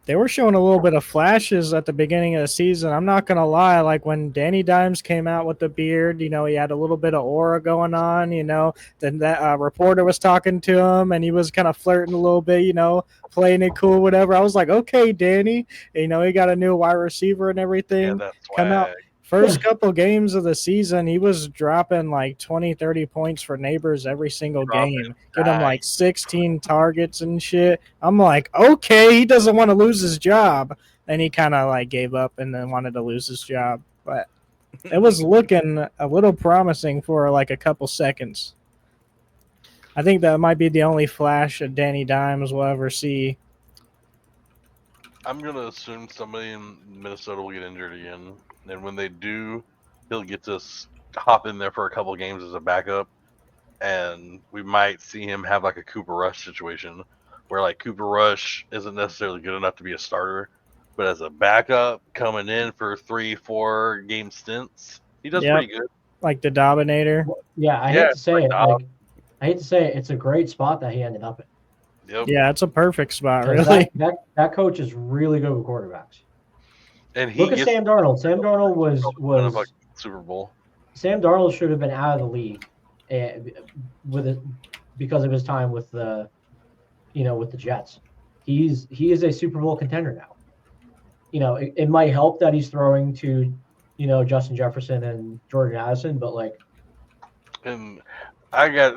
They were showing a little bit of flashes at the beginning of the season. I'm not gonna lie, like when Danny Dimes came out with the beard, you know, he had a little bit of aura going on, you know. Then that reporter was talking to him, and he was kind of flirting a little bit, you know, playing it cool, whatever. I was like, okay, Danny, you know, he got a new wide receiver and everything. Yeah, that's Come out. swag. First couple games of the season, he was dropping like 20, 30 points for Neighbors every single game. Get him like 16 targets and shit. I'm like, okay, he doesn't want to lose his job. And he kind of like gave up and then wanted to lose his job. But it was looking a little promising for like a couple seconds. I think that might be the only flash of Danny Dimes we'll ever see. I'm going to assume somebody in Minnesota will get injured again. And when they do, he'll get to hop in there for a couple games as a backup. And we might see him have like a Cooper Rush situation where like Cooper Rush isn't necessarily good enough to be a starter, but as a backup coming in for 3-4 game stints, he does pretty good. Like the Dominator. Yeah, I hate to say it. Like, I hate to say it. It's a great spot that he ended up in. Yep. Yeah, it's a perfect spot, really. That coach is really good with quarterbacks. And Look at Sam Darnold. Sam Darnold was like Super Bowl. Sam Darnold should have been out of the league, because of his time with the Jets. He is a Super Bowl contender now. You know, it might help that he's throwing to, you know, Justin Jefferson and Jordan Addison, but like. And I got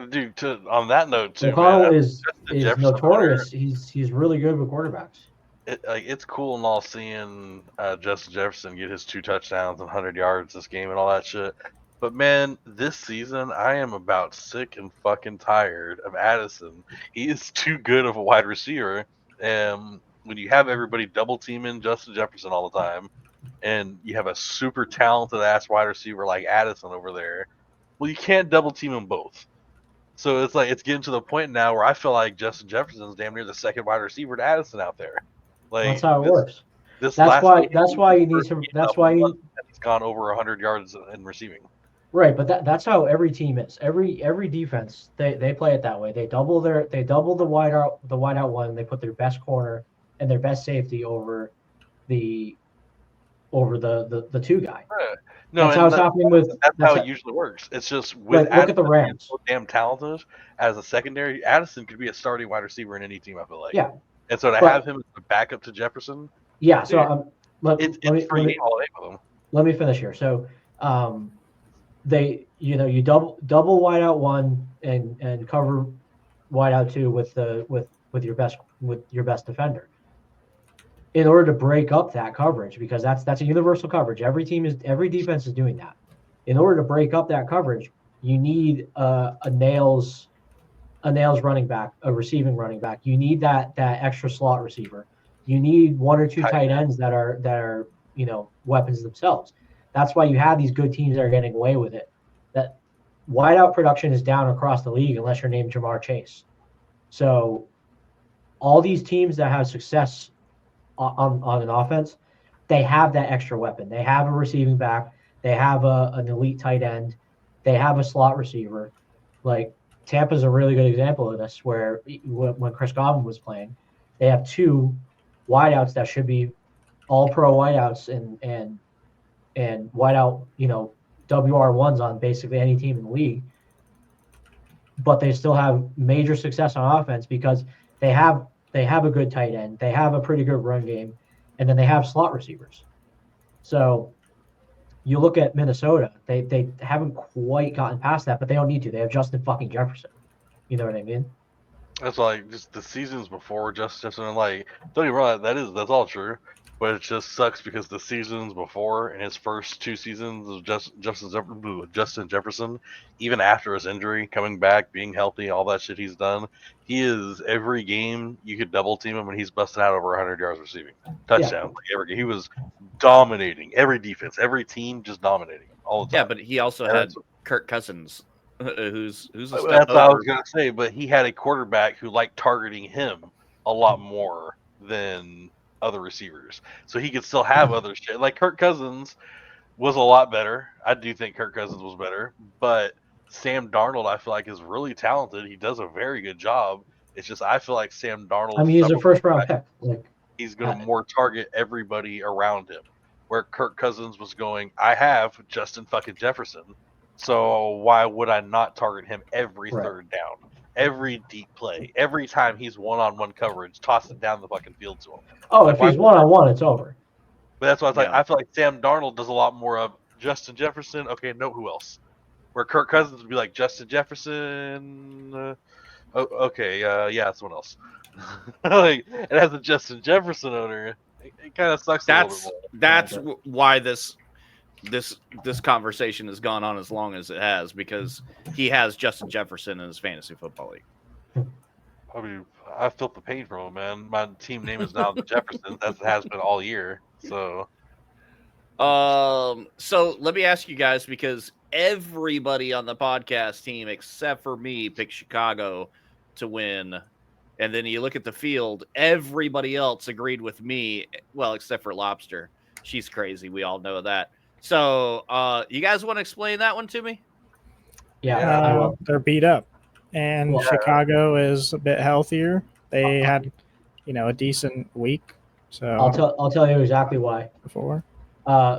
on that note too. O'Connell is notorious. He's really good with quarterbacks. It's cool and all seeing Justin Jefferson get his 2 touchdowns and 100 yards this game and all that shit. But man, this season I am about sick and fucking tired of Addison. He is too good of a wide receiver. And when you have everybody double teaming Justin Jefferson all the time, and you have a super talented ass wide receiver like Addison over there, well, you can't double team them both. So it's like it's getting to the point now where I feel like Justin Jefferson's damn near the second wide receiver to Addison out there. Like that's how it works. That's why you need to. That's why he's gone over 100 yards in receiving. Right, but that's how every team is. Every defense they play it that way. They double the wideout one. They put their best corner and their best safety over the 2 guy. Right. No, that's how it's happening with. That's how it usually works. It's just with look at the Rams. So damn talented as a secondary. Addison could be a starting wide receiver in any team. I feel like. Yeah. And so to have him as a backup to Jefferson. Yeah. So it's free all day with him. Let me finish here. So, you double wideout 1 and cover wideout 2 with your best defender. In order to break up that coverage, because that's a universal coverage. Every defense is doing that. In order to break up that coverage, you need a nails running back, a receiving running back. You need that extra slot receiver. You need 1 or 2 tight ends that are you know, weapons themselves. That's why you have these good teams that are getting away with it. That wideout production is down across the league unless you're named Jamar Chase. So all these teams that have success on an offense, they have that extra weapon. They have a receiving back. They have an elite tight end. They have a slot receiver. Like Tampa's a really good example of this, where when Chris Godwin was playing, they have 2 wideouts that should be all-pro wideouts and wideout, you know, WR1s on basically any team in the league. But they still have major success on offense because they have a good tight end, they have a pretty good run game, and then they have slot receivers. So you look at Minnesota, they haven't quite gotten past that, but they don't need to. They have Justin fucking Jefferson. You know what I mean? That's like just the seasons before Justin Jefferson. Like, don't get me wrong, that's all true. But it just sucks because the seasons before, in his first 2 seasons of Justin Jefferson, even after his injury, coming back, being healthy, all that shit he's done, he is every game you could double team him and he's busting out over 100 yards receiving, touchdowns. He was dominating every defense, every team, just dominating all the time. Yeah, but he also And had Kirk Cousins, who's a step that's what I over. was gonna say. But he had a quarterback who liked targeting him a lot more than other receivers, so he could still have other shit. Like Kirk Cousins was a lot better. I do think Kirk Cousins was better, but Sam Darnold, I feel like, is really talented. He does a very good job. It's just I feel like Sam Darnold. I mean, he's a first round pick. Like, he's going to more target everybody around him. Where Kirk Cousins was going, I have Justin fucking Jefferson, so why would I not target him every third down, every deep play, every time he's one-on-one coverage, toss it down the fucking field to him? Oh, if he's one-on-one, it's over. But that's why I was like, I feel like Sam Darnold does a lot more of Justin Jefferson. Okay, no, who else? Where Kirk Cousins would be like Justin Jefferson. Yeah, someone else. Like it has a Justin Jefferson owner. It kind of sucks. That's why this conversation has gone on as long as it has, because he has Justin Jefferson in his fantasy football league. I mean, I felt the pain from him, man. My team name is now the Jeffersons, as it has been all year. So let me ask you guys, because everybody on the podcast team except for me picked Chicago to win. And then you look at the field, everybody else agreed with me, well, except for Lobster. She's crazy. We all know that. So, you guys want to explain that one to me? Yeah, they're beat up, and Chicago is a bit healthier. They had, a decent week. So I'll tell you exactly why. Before,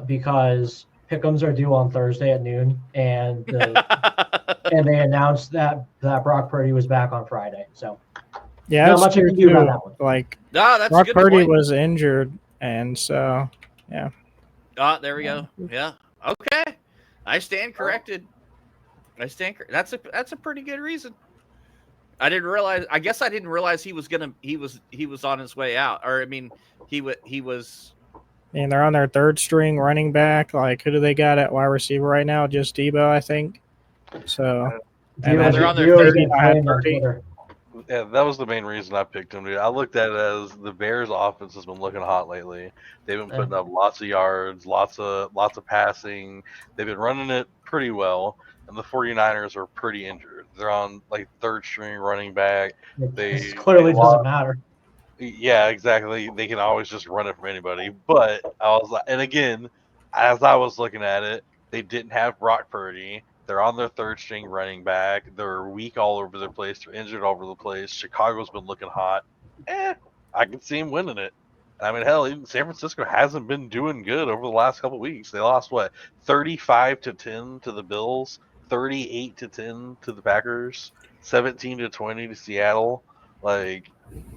because pick'ems are due on Thursday at noon, and and they announced that Brock Purdy was back on Friday. So yeah, not much I can do about that one. Like, that's Brock a good Purdy point. was injured, and so yeah. There we go. Yeah. Okay. I stand corrected. That's a pretty good reason. I didn't realize. I guess I didn't realize he was on his way out. Or I mean, he was. And they're on their third string running back. Like, who do they got at wide receiver right now? Just Debo, I think. So they're on their third. Yeah, that was the main reason I picked him, dude. I looked at it as the Bears' offense has been looking hot lately. They've been putting up lots of yards, lots of passing. They've been running it pretty well, and the 49ers are pretty injured. They're on like third string running back. It clearly doesn't matter. Yeah, exactly. They can always just run it from anybody. But I was like, and again, as I was looking at it, they didn't have Brock Purdy. They're on their third string running back. They're weak all over the place. They're injured all over the place. Chicago's been looking hot. I can see him winning it. I mean, hell, even San Francisco hasn't been doing good over the last couple of weeks. They lost 35-10 to the Bills, 38-10 to the Packers, 17-20 to Seattle. Like,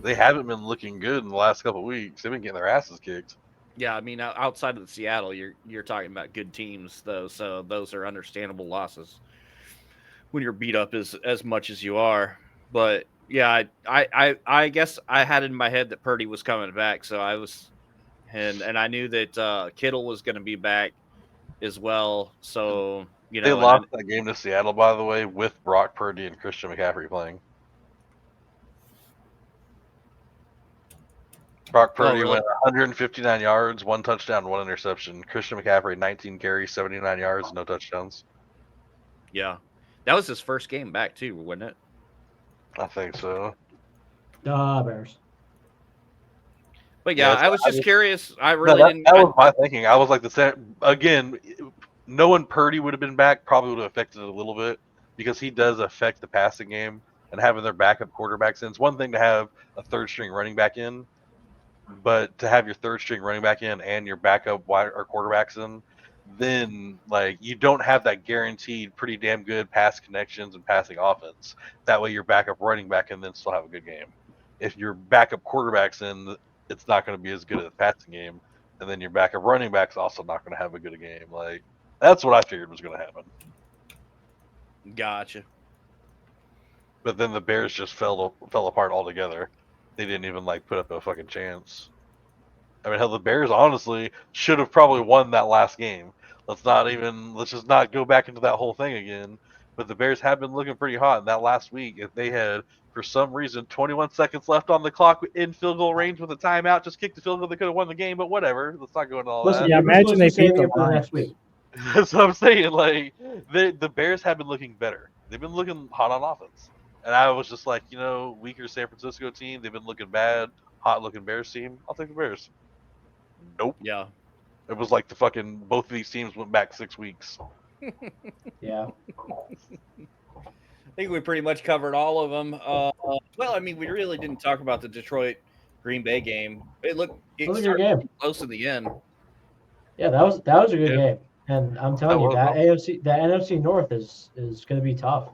they haven't been looking good in the last couple of weeks. They've been getting their asses kicked. Yeah, I mean, outside of the Seattle, you're talking about good teams, though, so those are understandable losses when you're beat up as much as you are. But yeah, I guess I had it in my head that Purdy was coming back, so I was, and I knew that Kittle was going to be back as well. So they lost that game to Seattle, by the way, with Brock Purdy and Christian McCaffrey playing. Brock Purdy went 159 yards, 1 touchdown, 1 interception. Christian McCaffrey, 19 carries, 79 yards, no touchdowns. Yeah. That was his first game back, too, wasn't it? I think so. Bears. But yeah, I was just curious. I really didn't. That was my thinking. I was like, again, knowing Purdy would have been back probably would have affected it a little bit, because he does affect the passing game, and having their backup quarterbacks in. It's one thing to have a third string running back in, but to have your third string running back in and your backup wide or quarterbacks in, then like you don't have that guaranteed pretty damn good pass connections and passing offense. That way your backup running back can then still have a good game. If your backup quarterback's in, it's not going to be as good at the passing game, and then your backup running back's also not going to have a good game. Like, that's what I figured was going to happen. Gotcha. But then the Bears just fell apart altogether. They didn't even like put up a fucking chance. I mean, hell, the Bears honestly should have probably won that last game. Let's just not go back into that whole thing again. But the Bears have been looking pretty hot in that last week. If they had, for some reason, 21 seconds left on the clock in field goal range with a timeout, just kicked the field goal, they could have won the game. But whatever, let's not go into all Listen, that. Yeah, they were imagine supposed they to save beat the it for the Lions. next week. That's what I'm saying. Like the Bears have been looking better. They've been looking hot on offense, and I was just like, weaker San Francisco team. They've been looking bad. Hot looking Bears team. I'll take the Bears. Nope. Yeah. It was like both of these teams went back 6 weeks. Yeah. I think we pretty much covered all of them. Well, I mean, we really didn't talk about the Detroit Green Bay game. It was a good started game. close in the end. Yeah, that was a good Yeah. game. And I'm telling you, that NFC North is going to be tough.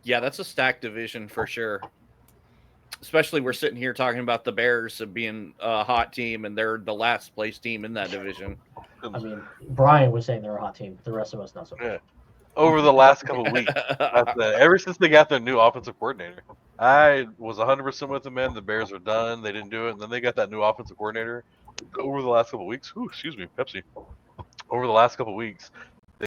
Yeah, that's a stacked division for sure. Especially we're sitting here talking about the Bears being a hot team, and they're the last place team in that division. I mean, Brian was saying they're a hot team. The rest of us not so much. Yeah. Over the last couple of weeks, ever since they got their new offensive coordinator, I was 100% with them. Man, the Bears are done. They didn't do it, and then they got that new offensive coordinator. Over the last couple of weeks, excuse me, Pepsi. Over the last couple of weeks,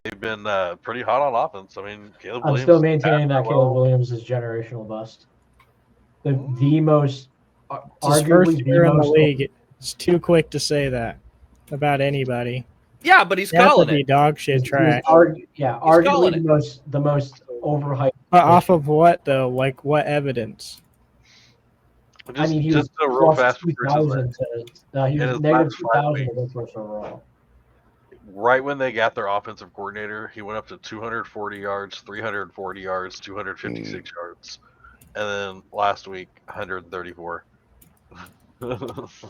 they've been pretty hot on offense. I mean, Caleb I'm Williams. still maintaining that Caleb Williams is generational bust. The most, It's his arguably first year in the most. league. It's too quick to say that about anybody. Yeah, but he's You have to calling be it. dog shit trash. calling Arguably it. the most overhyped. But off of what though? Like what evidence? Just, I mean, he was just a real plus fast 2,000 he In was his negative last 5 2,000 weeks. against us overall. Right when they got their offensive coordinator, he went up to 240 yards, 340 yards, 256 yards, and then last week 134.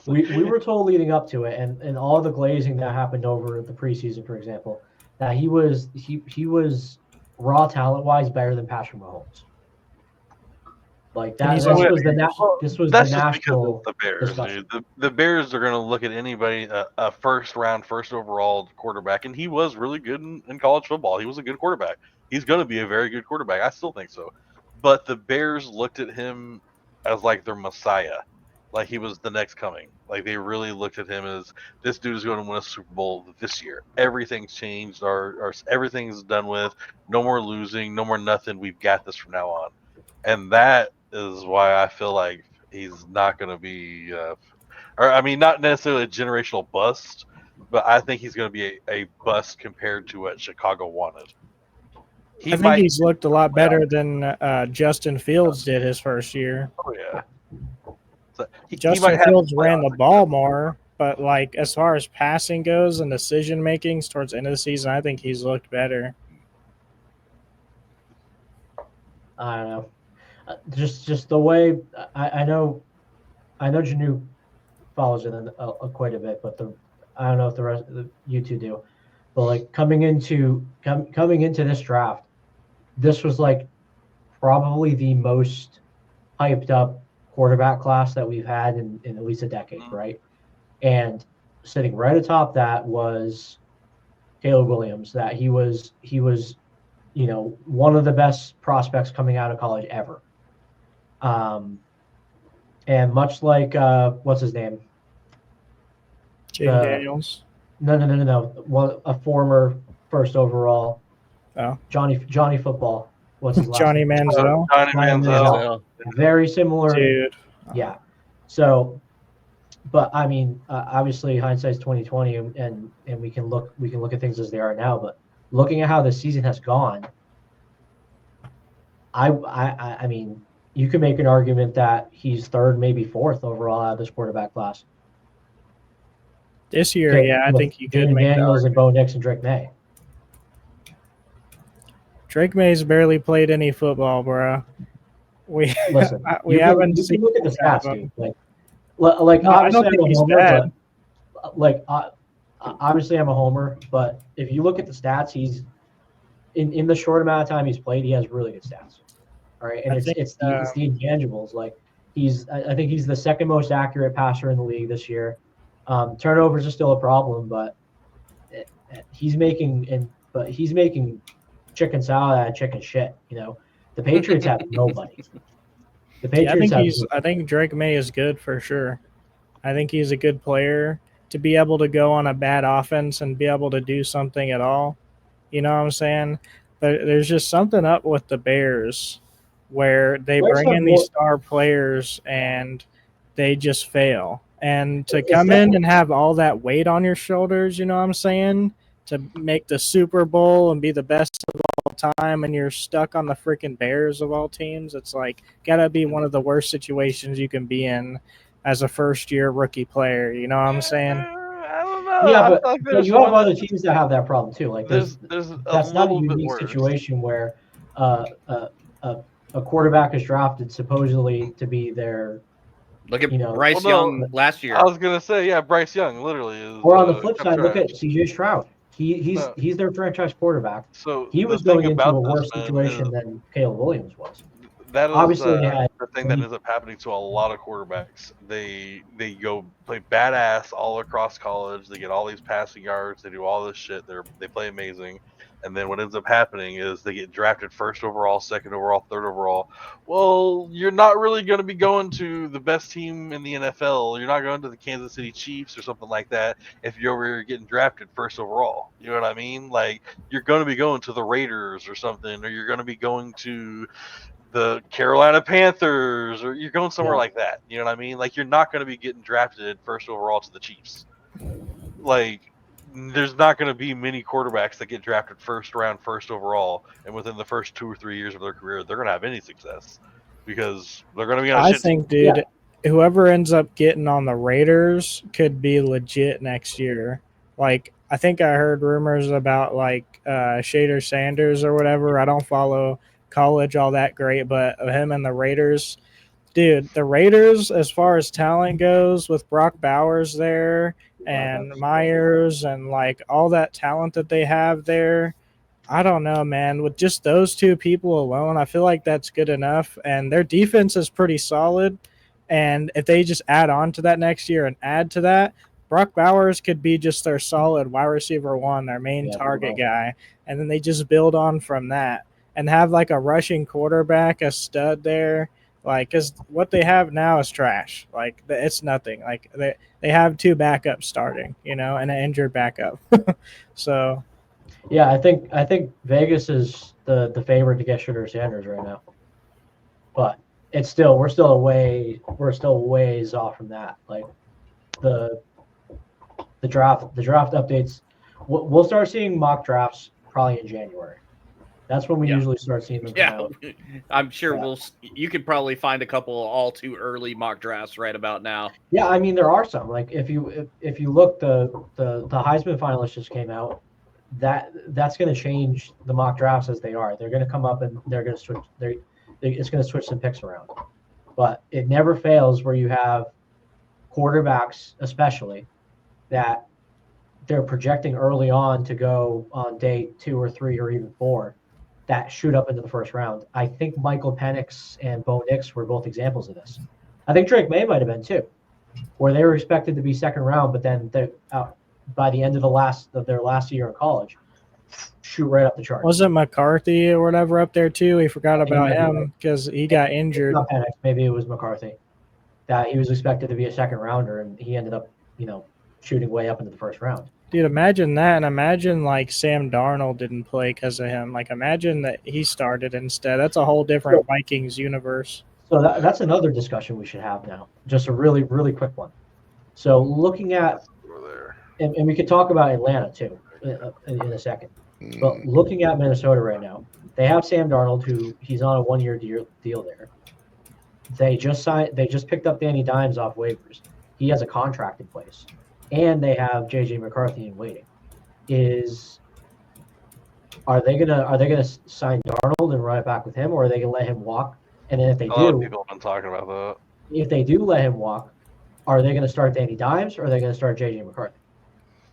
We were told leading up to it, and all the glazing that happened over the preseason, for example, that he was raw talent wise better than Patrick Mahomes. Like that. He's This only- was the That's the just because national. it's the Bears, discussion. dude. The Bears are going to look at anybody, a first overall quarterback, and he was really good in college football. He was a good quarterback. He's going to be a very good quarterback. I still think so. But the Bears looked at him as like their messiah, like he was the next coming. Like they really looked at him as this dude is going to win a Super Bowl this year. Everything's changed. Our everything's done with. No more losing. No more nothing. We've got this from now on, and that is why I feel like he's not going to be, not necessarily a generational bust, but I think he's going to be a bust compared to what Chicago wanted. I think he's looked a lot better than Justin Fields did his first year. Oh yeah. So Justin Fields ran the ball more, but like as far as passing goes and decision making towards the end of the season, I think he's looked better. I don't know. Just the way I know Janu follows it quite a bit, but I don't know if the rest of you two do. But like coming into this draft, this was like probably the most hyped up quarterback class that we've had in at least a decade, right? And sitting right atop that was Caleb Williams. That he was one of the best prospects coming out of college ever. And much like what's his name? Jaden Daniels. No. A former first overall. Oh. Johnny Football. What's his last Johnny name? Manziel. Johnny Manziel. Very similar. Dude. Yeah. So, but I mean, obviously hindsight's 20/20, and we can look at things as they are now. But looking at how the season has gone, I mean, you can make an argument that he's third, maybe fourth overall out of this quarterback class. This year, yeah, I think you could Jaden make that Daniels and argument. Bo Nix and Drake May. Drake May's barely played any football, bro. Listen, we haven't you seen can look at the that stats, of dude. him. Like No, I obviously don't think I'm a he's homer, bad. but obviously I'm a homer. But if you look at the stats, he's in the short amount of time he's played, he has really good stats. All right, and it's the intangibles. Like I think he's the second most accurate passer in the league this year. Turnovers are still a problem, but he's making chicken salad out of chicken shit. The Patriots have nobody. The Patriots I think Drake May is good for sure. I think he's a good player to be able to go on a bad offense and be able to do something at all. You know what I'm saying? But there's just something up with the Bears where they Bears bring have in more- these star players and they just fail. And to It's come in definitely- and have all that weight on your shoulders, you know what I'm saying? To make the Super Bowl and be the best of all time, and you're stuck on the freaking Bears of all teams. It's like gotta be one of the worst situations you can be in as a first-year rookie player. You know what I'm saying? I don't know. Yeah, I but, feel like but there's you have one other that- teams that have that problem too. Like there's that's not a little bit unique worse. situation where uh, uh, a quarterback is drafted supposedly to be their, Look at you know, Bryce well, no, Young last year. I was gonna say, yeah, Bryce Young literally is. or on the flip got side, look at trashed. CJ Stroud. He's No. their franchise quarterback. So He the was thing going into about a this, worse man, situation is than Caleb Williams was. that is Obviously, they had the thing that ends up happening to a lot of quarterbacks. They go play badass all across college. They get all these passing yards. They do all this shit. They play amazing, and then what ends up happening is they get drafted first overall, second overall, third overall. Well, you're not really going to be going to the best team in the NFL. You're not going to the Kansas City Chiefs or something like that if you're over here getting drafted first overall. You know what I mean? Like, you're going to be going to the Raiders or something, or you're going to be going to the Carolina Panthers, or you're going somewhere like that. You know what I mean? Like, you're not going to be getting drafted first overall to the Chiefs. Like, there's not going to be many quarterbacks that get drafted first round, first overall, and within the first 2 or 3 years of their career, they're going to have any success because they're going to be on a I shit think, team. dude, whoever ends up getting on the Raiders could be legit next year. Like, I think I heard rumors about like Shader Sanders or whatever. I don't follow college all that great, but him and the Raiders, dude, the Raiders, as far as talent goes, with Brock Bowers there and Myers and like all that talent that they have there, I don't know, man. With just those two people alone, I feel like that's good enough. And their defense is pretty solid. And if they just add on to that next year and add to that, Brock Bowers could be just their solid wide receiver one, their main target guy. And then they just build on from that and have like a rushing quarterback, a stud there. Like, because what they have now is trash. Like, it's nothing. Like, they have two backups starting, you know, and an injured backup. So, yeah, I think Vegas is the favorite to get Shooter Sanders right now, but we're still ways off from that. Like the draft updates, we'll start seeing mock drafts probably in January. That's when we usually start seeing them come out. I'm sure you could probably find a couple all too early mock drafts right about now. Yeah, I mean there are some. Like if you look, the Heisman finalists just came out. That's going to change the mock drafts as they are. They're going to come up and they're going to switch. It's going to switch some picks around, but it never fails where you have quarterbacks, especially that they're projecting early on to go on day 2 or 3 or even 4, that shoot up into the first round. I think Michael Penix and Bo Nix were both examples of this. I think Drake May might have been too, where they were expected to be second round, but then by the end of their last year in college, shoot right up the chart. Wasn't McCarthy or whatever up there too? We forgot about him because he got injured. Not Penix, maybe it was McCarthy. That he was expected to be a second rounder, and he ended up, shooting way up into the first round. Dude, imagine that, and imagine like Sam Darnold didn't play because of him. Like, imagine that he started instead. That's a whole different Vikings universe. So that's another discussion we should have now. Just a really, really quick one. So looking at, and we could talk about Atlanta too in a second. But looking at Minnesota right now, they have Sam Darnold, who he's on a 1-year deal there. They just picked up Danny Dimes off waivers. He has a contract in place, and they have JJ McCarthy in waiting. Are they gonna sign Darnold and run it back with him, or are they gonna let him walk? And then if they A lot of people have been talking about that. If they do let him walk, are they gonna start Danny Dimes or are they gonna start JJ McCarthy?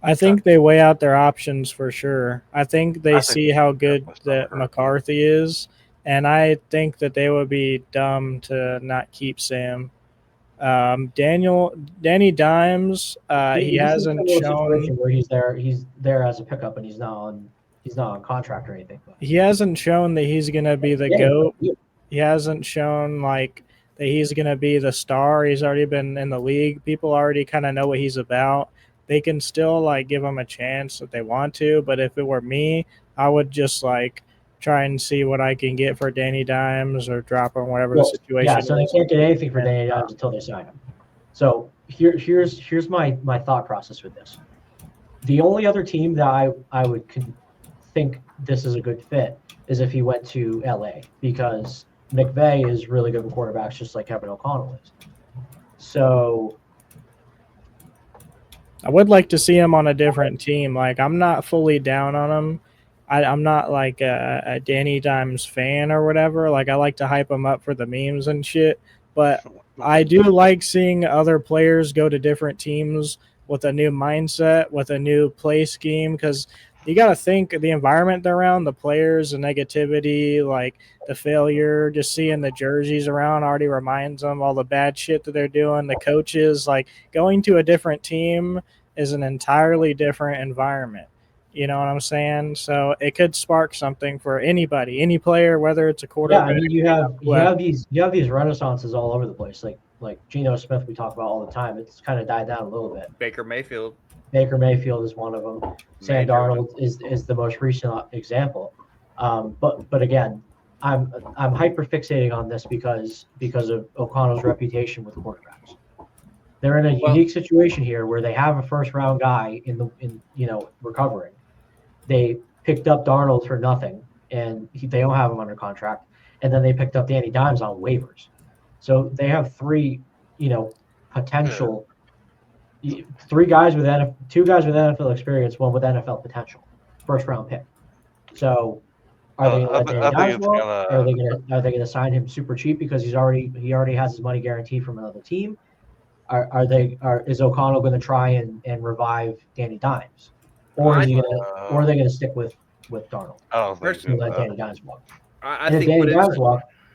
I think they weigh out their options for sure. I think they see how good that McCarthy is, and I think that they would be dumb to not keep Sam. Danny Dimes, he hasn't shown where he's there as a pickup and he's not on contract or anything. He hasn't shown that he's gonna be the GOAT. He hasn't shown like that he's going to be the star. He's already been in the league. People already kind of know what he's about. They can still like give him a chance if they want to. But if it were me, I would just like try and see what I can get for Danny Dimes or drop him, whatever the situation yeah, so is. they can't get anything for Danny Dimes until they sign him. So here's my thought process with this. The only other team that I would think this is a good fit is if he went to LA, because McVay is really good with quarterbacks, just like Kevin O'Connell is. So I would like to see him on a different team. Like, I'm not fully down on him. I'm not like a Danny Dimes fan or whatever. Like, I like to hype him up for the memes and shit. But I do like seeing other players go to different teams with a new mindset, with a new play scheme, because you got to think the environment they're around, the players, the negativity, like the failure, just seeing the jerseys around already reminds them all the bad shit that they're doing. The coaches, like going to a different team is an entirely different environment. You know what I'm saying? So it could spark something for anybody, any player, whether it's a quarterback. Yeah, I mean, you have these renaissances all over the place. Like Geno Smith, we talk about all the time. It's kind of died down a little bit. Baker Mayfield is one of them. Sam Darnold is the most recent example. But again, I'm hyper fixating on this because of O'Connell's reputation with quarterbacks. They're in a unique situation here where they have a first round guy in recovering. They picked up Darnold for nothing, and they don't have him under contract. And then they picked up Danny Dimes on waivers. So they have three potential. Two guys with NFL experience, one with NFL potential, first round pick. So are they going to let Danny Dimes walk? Are they going to sign him super cheap because he already has his money guaranteed from another team? Is O'Connell going to try and revive Danny Dimes, or are they going to stick with Darnold? I don't think so. Let Danny Dimes walk. I think if Danny Dimes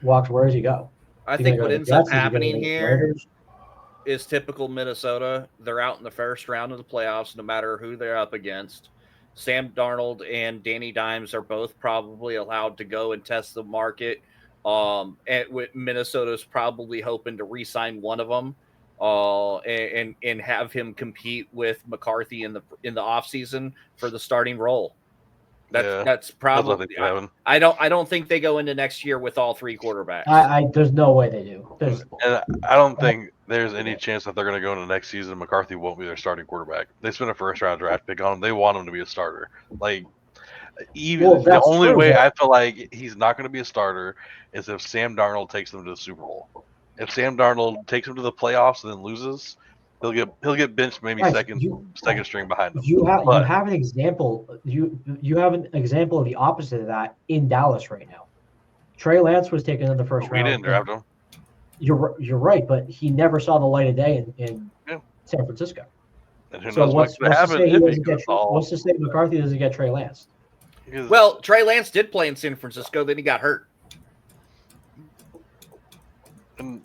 walks, where does he go? I think what ends up happening here is typical Minnesota. They're out in the first round of the playoffs, no matter who they're up against. Sam Darnold and Danny Dimes are both probably allowed to go and test the market. And Minnesota's probably hoping to re-sign one of them, and have him compete with McCarthy in the offseason for the starting role. That's probably. I don't think they go into next year with all three quarterbacks. There's no way they do. And I don't think there's any chance that they're going to go into next season. McCarthy won't be their starting quarterback. They spent a first round draft pick on him. They want him to be a starter. Like, the only way I feel like he's not going to be a starter is if Sam Darnold takes them to the Super Bowl. If Sam Darnold takes them to the playoffs and then loses, he'll get benched maybe second string behind him. You have an example. You have an example of the opposite of that in Dallas right now. Trey Lance was taken in the first round. We didn't draft him. You're right, but he never saw the light of day in San Francisco. And who knows what's going to happen if he goes all. What's to say McCarthy doesn't get Trey Lance? Well, Trey Lance did play in San Francisco, then he got hurt. And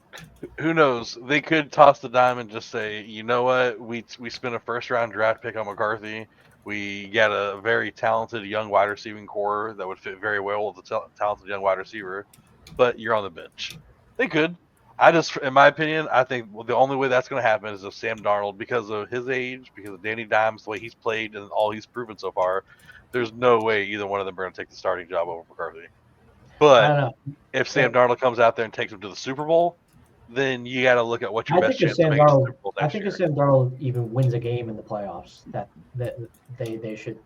who knows? They could toss the dime and just say, you know what? We spent a first round draft pick on McCarthy. We got a very talented young wide receiving core that would fit very well with a talented young wide receiver, but you're on the bench. They could. In my opinion, I think the only way that's going to happen is if Sam Darnold, because of his age, because of Danny Dimes, the way he's played and all he's proven so far, there's no way either one of them are going to take the starting job over McCarthy. But if Sam Darnold comes out there and takes him to the Super Bowl, then you got to look at what your best chance to make the Super Bowl next year. I think if Sam Darnold even wins a game in the playoffs, that they should.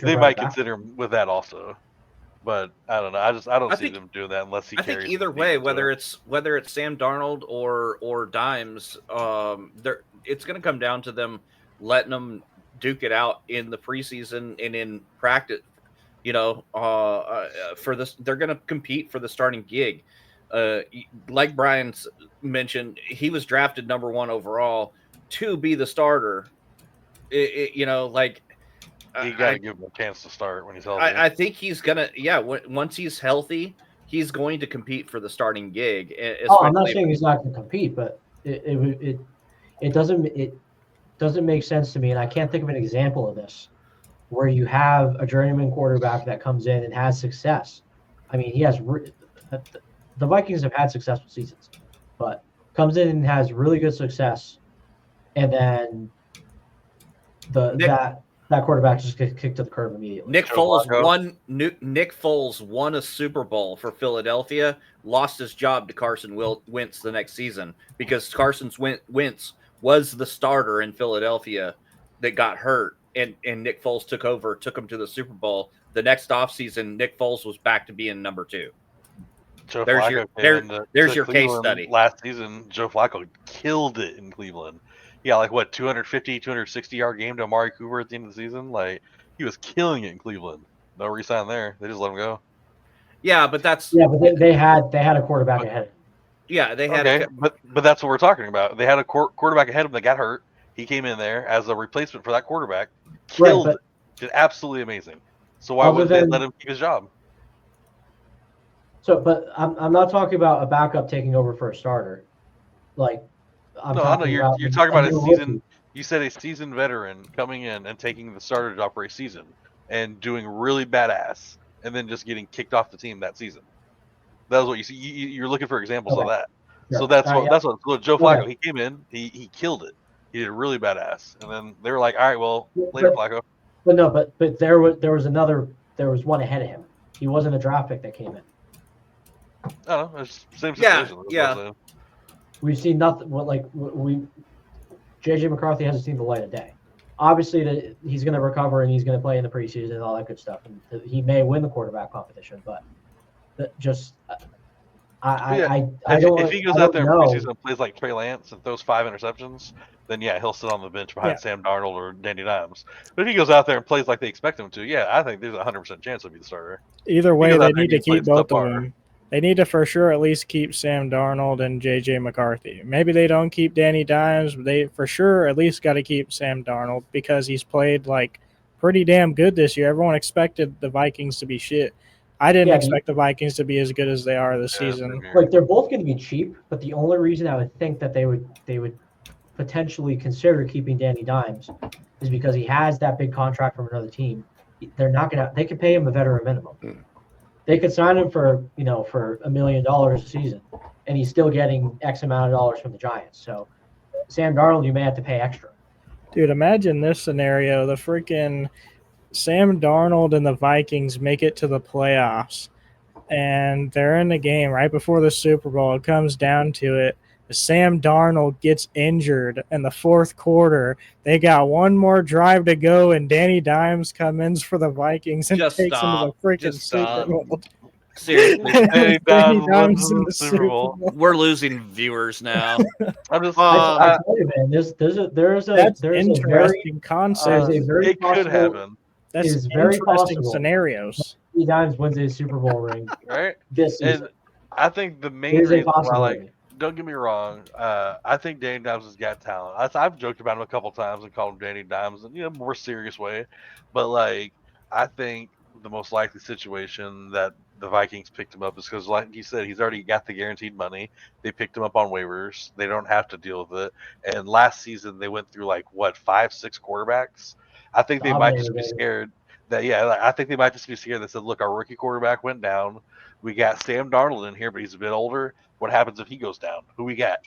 They might consider him with that also, but I don't know. I don't see them doing that unless he. I think either way, whether it's Sam Darnold or Dimes, it's going to come down to them letting them duke it out in the preseason and in practice. For this, they're going to compete for the starting gig. Like Brian mentioned, he was drafted number 1 overall to be the starter. You got to give him a chance to start when he's healthy. I think he's gonna. Once he's healthy, he's going to compete for the starting gig. I'm not saying he's not going to compete, but it doesn't make sense to me, and I can't think of an example of this where you have a journeyman quarterback that comes in and has success. I mean, he has the Vikings have had successful seasons, but comes in and has really good success, and then that quarterback just gets kicked to the curb immediately. Nick Foles won a Super Bowl for Philadelphia, lost his job to Carson Wentz the next season because Carson Wentz was the starter in Philadelphia that got hurt, and Nick Foles took over, took him to the Super Bowl. The next offseason, Nick Foles was back to being number 2. There's your case study. Last season, Joe Flacco killed it in Cleveland. Yeah, like what, 250, 260-yard game to Amari Cooper at the end of the season? Like, he was killing it in Cleveland. No re-sign there. They just let him go. Yeah, but that's... Yeah, but they had a quarterback ahead of him. Yeah, they had... Okay, but that's what we're talking about. They had a quarterback ahead of him that got hurt. He came in there as a replacement for that quarterback. Killed it. Did absolutely amazing. So why would they let him keep his job? So, but I'm not talking about a backup taking over for a starter. Like, I know you're talking about a season. You said a seasoned veteran coming in and taking the starter job for a season and doing really badass, and then just getting kicked off the team that season. That was what you see. You're looking for examples of that. Sure. So that's what Joe Flacco. He came in, he killed it. He did really badass, and then they were like, "All right, well, later, Flacco." But there was one ahead of him. He wasn't a draft pick that came in. I don't know. It's the same situation. Yeah. We've seen nothing. JJ McCarthy hasn't seen the light of day. Obviously, he's going to recover and he's going to play in the preseason and all that good stuff. And he may win the quarterback competition, but if he goes out there in preseason and plays like Trey Lance and throws 5 interceptions, then yeah, he'll sit on the bench behind Sam Darnold or Danny Dimes. But if he goes out there and plays like they expect him to, yeah, I think there's a 100% chance he'll be the starter. Either way, they need to keep both of them. They need to for sure at least keep Sam Darnold and JJ McCarthy. Maybe they don't keep Danny Dimes, but they for sure at least got to keep Sam Darnold because he's played like pretty damn good this year. Everyone expected the Vikings to be shit. I didn't expect the Vikings to be as good as they are this season. Like, they're both going to be cheap, but the only reason I would think that they would potentially consider keeping Danny Dimes is because he has that big contract from another team. They could pay him a veteran minimum. They could sign him for $1 million a season, and he's still getting X amount of dollars from the Giants. So Sam Darnold, you may have to pay extra. Dude, imagine this scenario. The freaking Sam Darnold and the Vikings make it to the playoffs, and they're in the game right before the Super Bowl. It comes down to it. Sam Darnold gets injured in the fourth quarter. They got one more drive to go, and Danny Dimes comes in for the Vikings and takes him to the freaking Super Bowl. Seriously, Danny Dimes in the Super Bowl. We're losing viewers now. I'm just. I tell you, man, there's an interesting concept. It could happen. That's very interesting scenarios. Danny Dimes wins a Super Bowl ring. Right. This season. And I think the main reason why, don't get me wrong, I think Danny Dimes has got talent. I've joked about him a couple times and called him Danny Dimes in a more serious way. But, I think the most likely situation that the Vikings picked him up is because, like you said, he's already got the guaranteed money. They picked him up on waivers. They don't have to deal with it. And last season, they went through, 5-6 quarterbacks? I think they might just be scared I think they might just be scared that said, look, our rookie quarterback went down. We got Sam Darnold in here, but he's a bit older. What happens if he goes down? Who we got?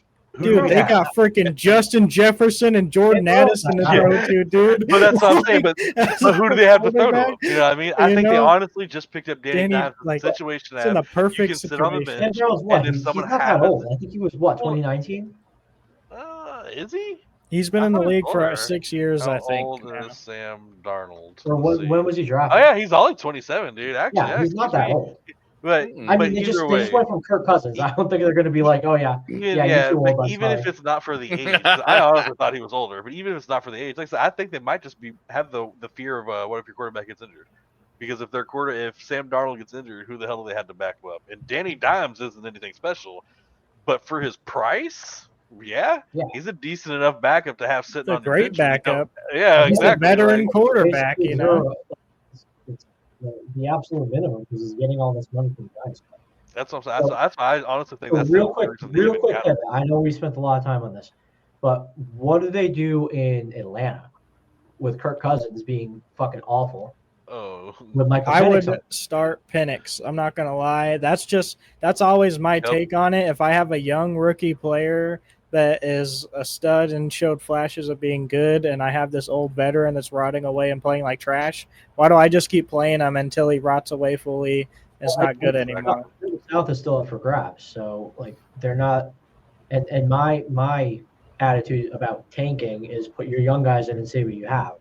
Dude, they got freaking Justin Jefferson and Jordan Addison to throw to, dude. But that's what I'm saying. But who do they have to throw to him? You know what I mean? I think they honestly just picked up Danny Dimes in a situation that in the perfect you can sit on the bench. And if someone happens, I think he was 2019. Is he? He's been in the league for 6 years, I think. How old is Sam Darnold? Or when was he drafted? Oh yeah, he's only 27, dude. Actually, yeah, he's not that old. But they just went from Kirk Cousins. I don't think they're going to be like, oh yeah, you're too old. Even if it's not for the age, I honestly thought he was older. But even if it's not for the age, like I said, I think they might just have the fear of what if your quarterback gets injured? Because if Sam Darnold gets injured, who the hell do they have to back him up? And Danny Dimes isn't anything special, but for his price, yeah, he's a decent enough backup to have sitting on the bench. Great backup. Yeah, he's exactly. a veteran quarterback, It's the absolute minimum because he's getting all this money from the Giants. That's what I'm saying. That's why I honestly think that's real quick. I know we spent a lot of time on this, but what do they do in Atlanta with Kirk Cousins being fucking awful? Oh, with Michael I Penix. would start Penix. I'm not gonna lie. That's always my take on it. If I have a young rookie player that is a stud and showed flashes of being good, and I have this old veteran that's rotting away and playing like trash, why do I just keep playing him until he rots away fully? It's not good anymore. The South is still up for grabs, so like they're not. And my attitude about tanking is put your young guys in and see what you have.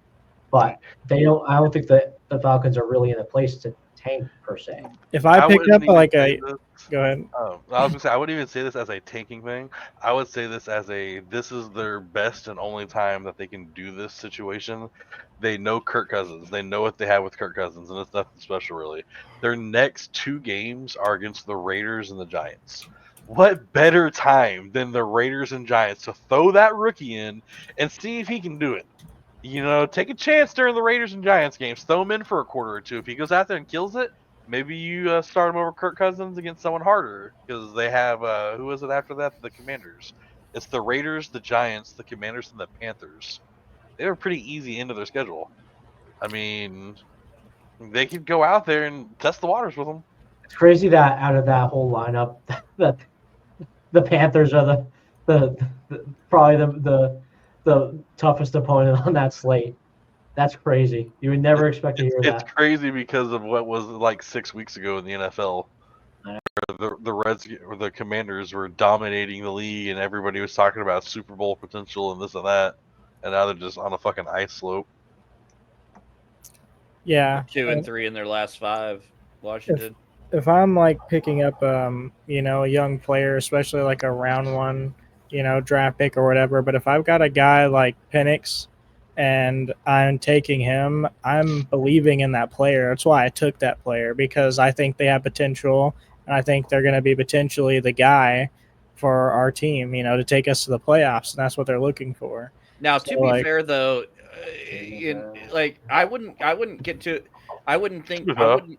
But they don't. I don't think that the Falcons are really in a place to tank per se. If I pick wouldn't up even like say a, this. go ahead. I was gonna say I wouldn't even say this as a tanking thing. I would say this as this is their best and only time that they can do this situation. They know Kirk Cousins. They know what they have with Kirk Cousins, and it's nothing special really. Their next 2 games are against the Raiders and the Giants. What better time than the Raiders and Giants to throw that rookie in and see if he can do it? You know, take a chance during the Raiders and Giants games. Throw him in for a quarter or two. If he goes out there and kills it, maybe you start him over Kirk Cousins against someone harder because they have who is it after that? The Commanders. It's the Raiders, the Giants, the Commanders, and the Panthers. They have a pretty easy end of their schedule. I mean, they could go out there and test the waters with them. It's crazy that out of that whole lineup, that the Panthers are probably the toughest opponent on that slate. That's crazy. You would never expect to hear that. It's crazy because of what was like 6 weeks ago in the NFL. The Commanders were dominating the league, and everybody was talking about Super Bowl potential and this and that, and now they're just on a fucking ice slope. Yeah. 2 and 3 in their last 5. Washington. If I'm like picking up, a young player, especially like a round 1, draft pick or whatever, but if I've got a guy like Penix and I'm taking him, I'm believing in that player. That's why I took that player, because I think they have potential, and I think they're going to be potentially the guy for our team, to take us to the playoffs, and that's what they're looking for. Now, to be fair, though, I wouldn't get to. I wouldn't think. I wouldn't.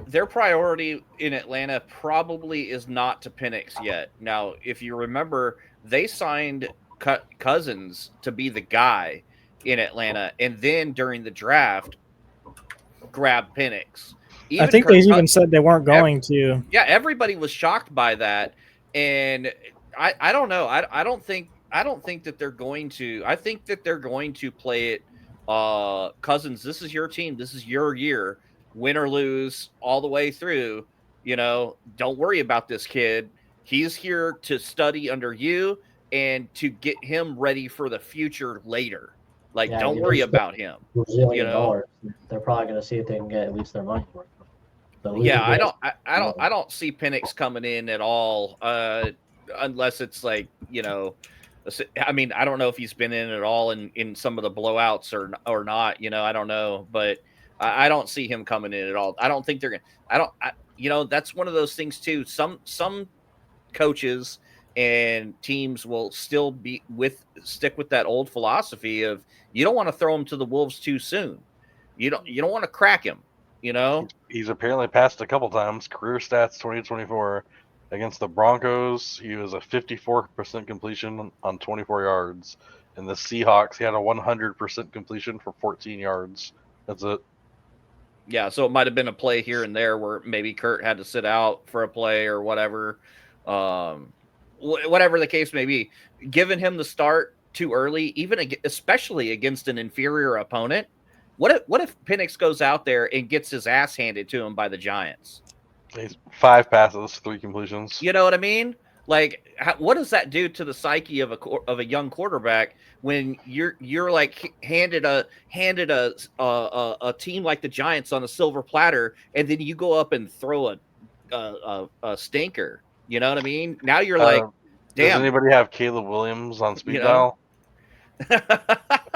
Their priority in Atlanta probably is not to Penix yet. Now, if you remember, they signed Cousins to be the guy in Atlanta, and then during the draft, grab Penix. I think they even said they weren't going to. Yeah, everybody was shocked by that, and I don't know. I don't think that they're going to. I think that they're going to play it. Cousins, this is your team. This is your year. Win or lose, all the way through. Don't worry about this kid. He's here to study under you and to get him ready for the future later. Don't worry about him. $1 they're probably going to see if they can get at least their money worth. Yeah, I don't see Penix coming in at all, unless it's I mean, I don't know if he's been in at all in some of the blowouts or not. I don't know, but I don't see him coming in at all. I don't think they're gonna. That's one of those things too. Some coaches and teams will still stick with that old philosophy of you don't want to throw him to the wolves too soon. You don't want to crack him. He's apparently passed a couple times. Career stats 2024 against the Broncos, he was a 54% completion on 24 yards. In the Seahawks, he had a 100% completion for 14 yards. That's it. Yeah, so it might have been a play here and there where maybe Kurt had to sit out for a play or whatever. Whatever the case may be, giving him the start too early, especially against an inferior opponent. What if Penix goes out there and gets his ass handed to him by the Giants? He's 5 passes, 3 completions. You know what I mean? What does that do to the psyche of a young quarterback when you're like handed a team like the Giants on a silver platter, and then you go up and throw a stinker? You know what I mean? Now you're like, damn. Does anybody have Caleb Williams on speed dial? You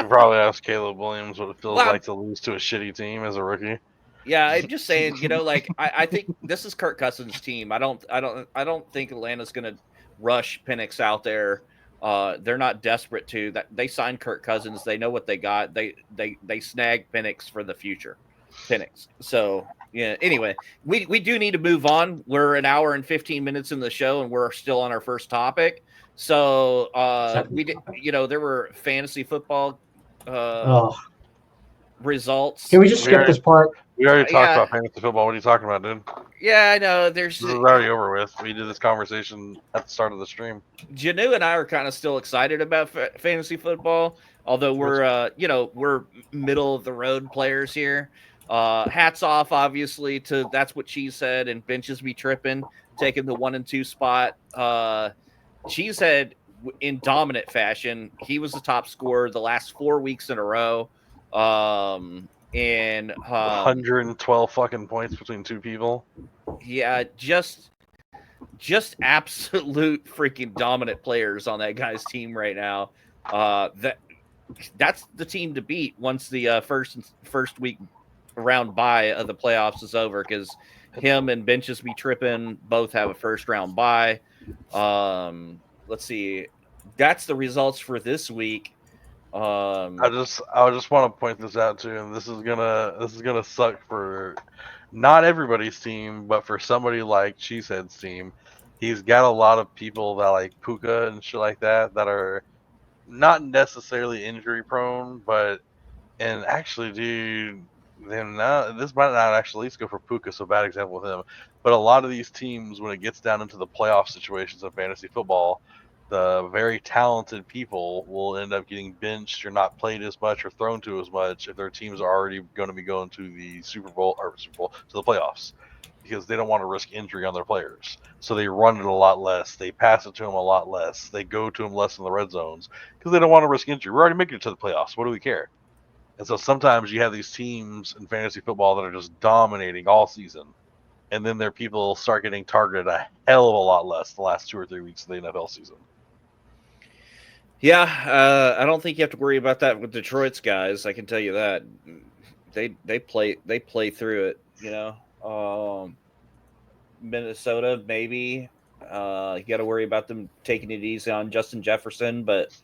probably ask Caleb Williams what it feels like to lose to a shitty team as a rookie. Yeah, I'm just saying, I think this is Kirk Cousins' team. I don't think Atlanta's going to rush Penix out there. They're not desperate to. That they signed Kirk Cousins. They know what they got. They snagged Penix for the future. Penix. So yeah. Anyway, we do need to move on. We're an hour and 15 minutes in the show, and we're still on our first topic. So we did. There were fantasy football. results. Can we just skip this part? We already talked Yeah. about fantasy football. What are you talking about, dude? Yeah, I know. There's This is already over with. We did this conversation at the start of the stream. Janu and I are kind of still excited about fantasy football, although we're we're middle of the road players here. Hats off, obviously, to That's What Cheese Said and Benches Be Tripping, taking the 1 and 2 spot. Cheesehead, in dominant fashion, he was the top scorer the last 4 weeks in a row. And 112 fucking points between two people. Yeah, just absolute freaking dominant players on that guy's team right now. That's the team to beat once the first week round bye of the playoffs is over, because him and Benches Be Tripping both have a first round bye. Let's see. That's the results for this week. I just want to point this out too, and this is gonna suck for not everybody's team, but for somebody like Cheesehead's team. He's got a lot of people that like Puka and shit like that are not necessarily injury prone, but and actually, dude, then this might not actually at least go for Puka, so bad example with him. But a lot of these teams, when it gets down into the playoff situations of fantasy football, the very talented people will end up getting benched or not played as much or thrown to as much if their teams are already going to be going to the Super Bowl to the playoffs, because they don't want to risk injury on their players. So they run it a lot less. They pass it to them a lot less. They go to them less in the red zones because they don't want to risk injury. We're already making it to the playoffs. What do we care? And so sometimes you have these teams in fantasy football that are just dominating all season, and then their people start getting targeted a hell of a lot less the last 2 or 3 weeks of the NFL season. Yeah, I don't think you have to worry about that with Detroit's guys. I can tell you that they play through it. Minnesota, maybe you got to worry about them taking it easy on Justin Jefferson, but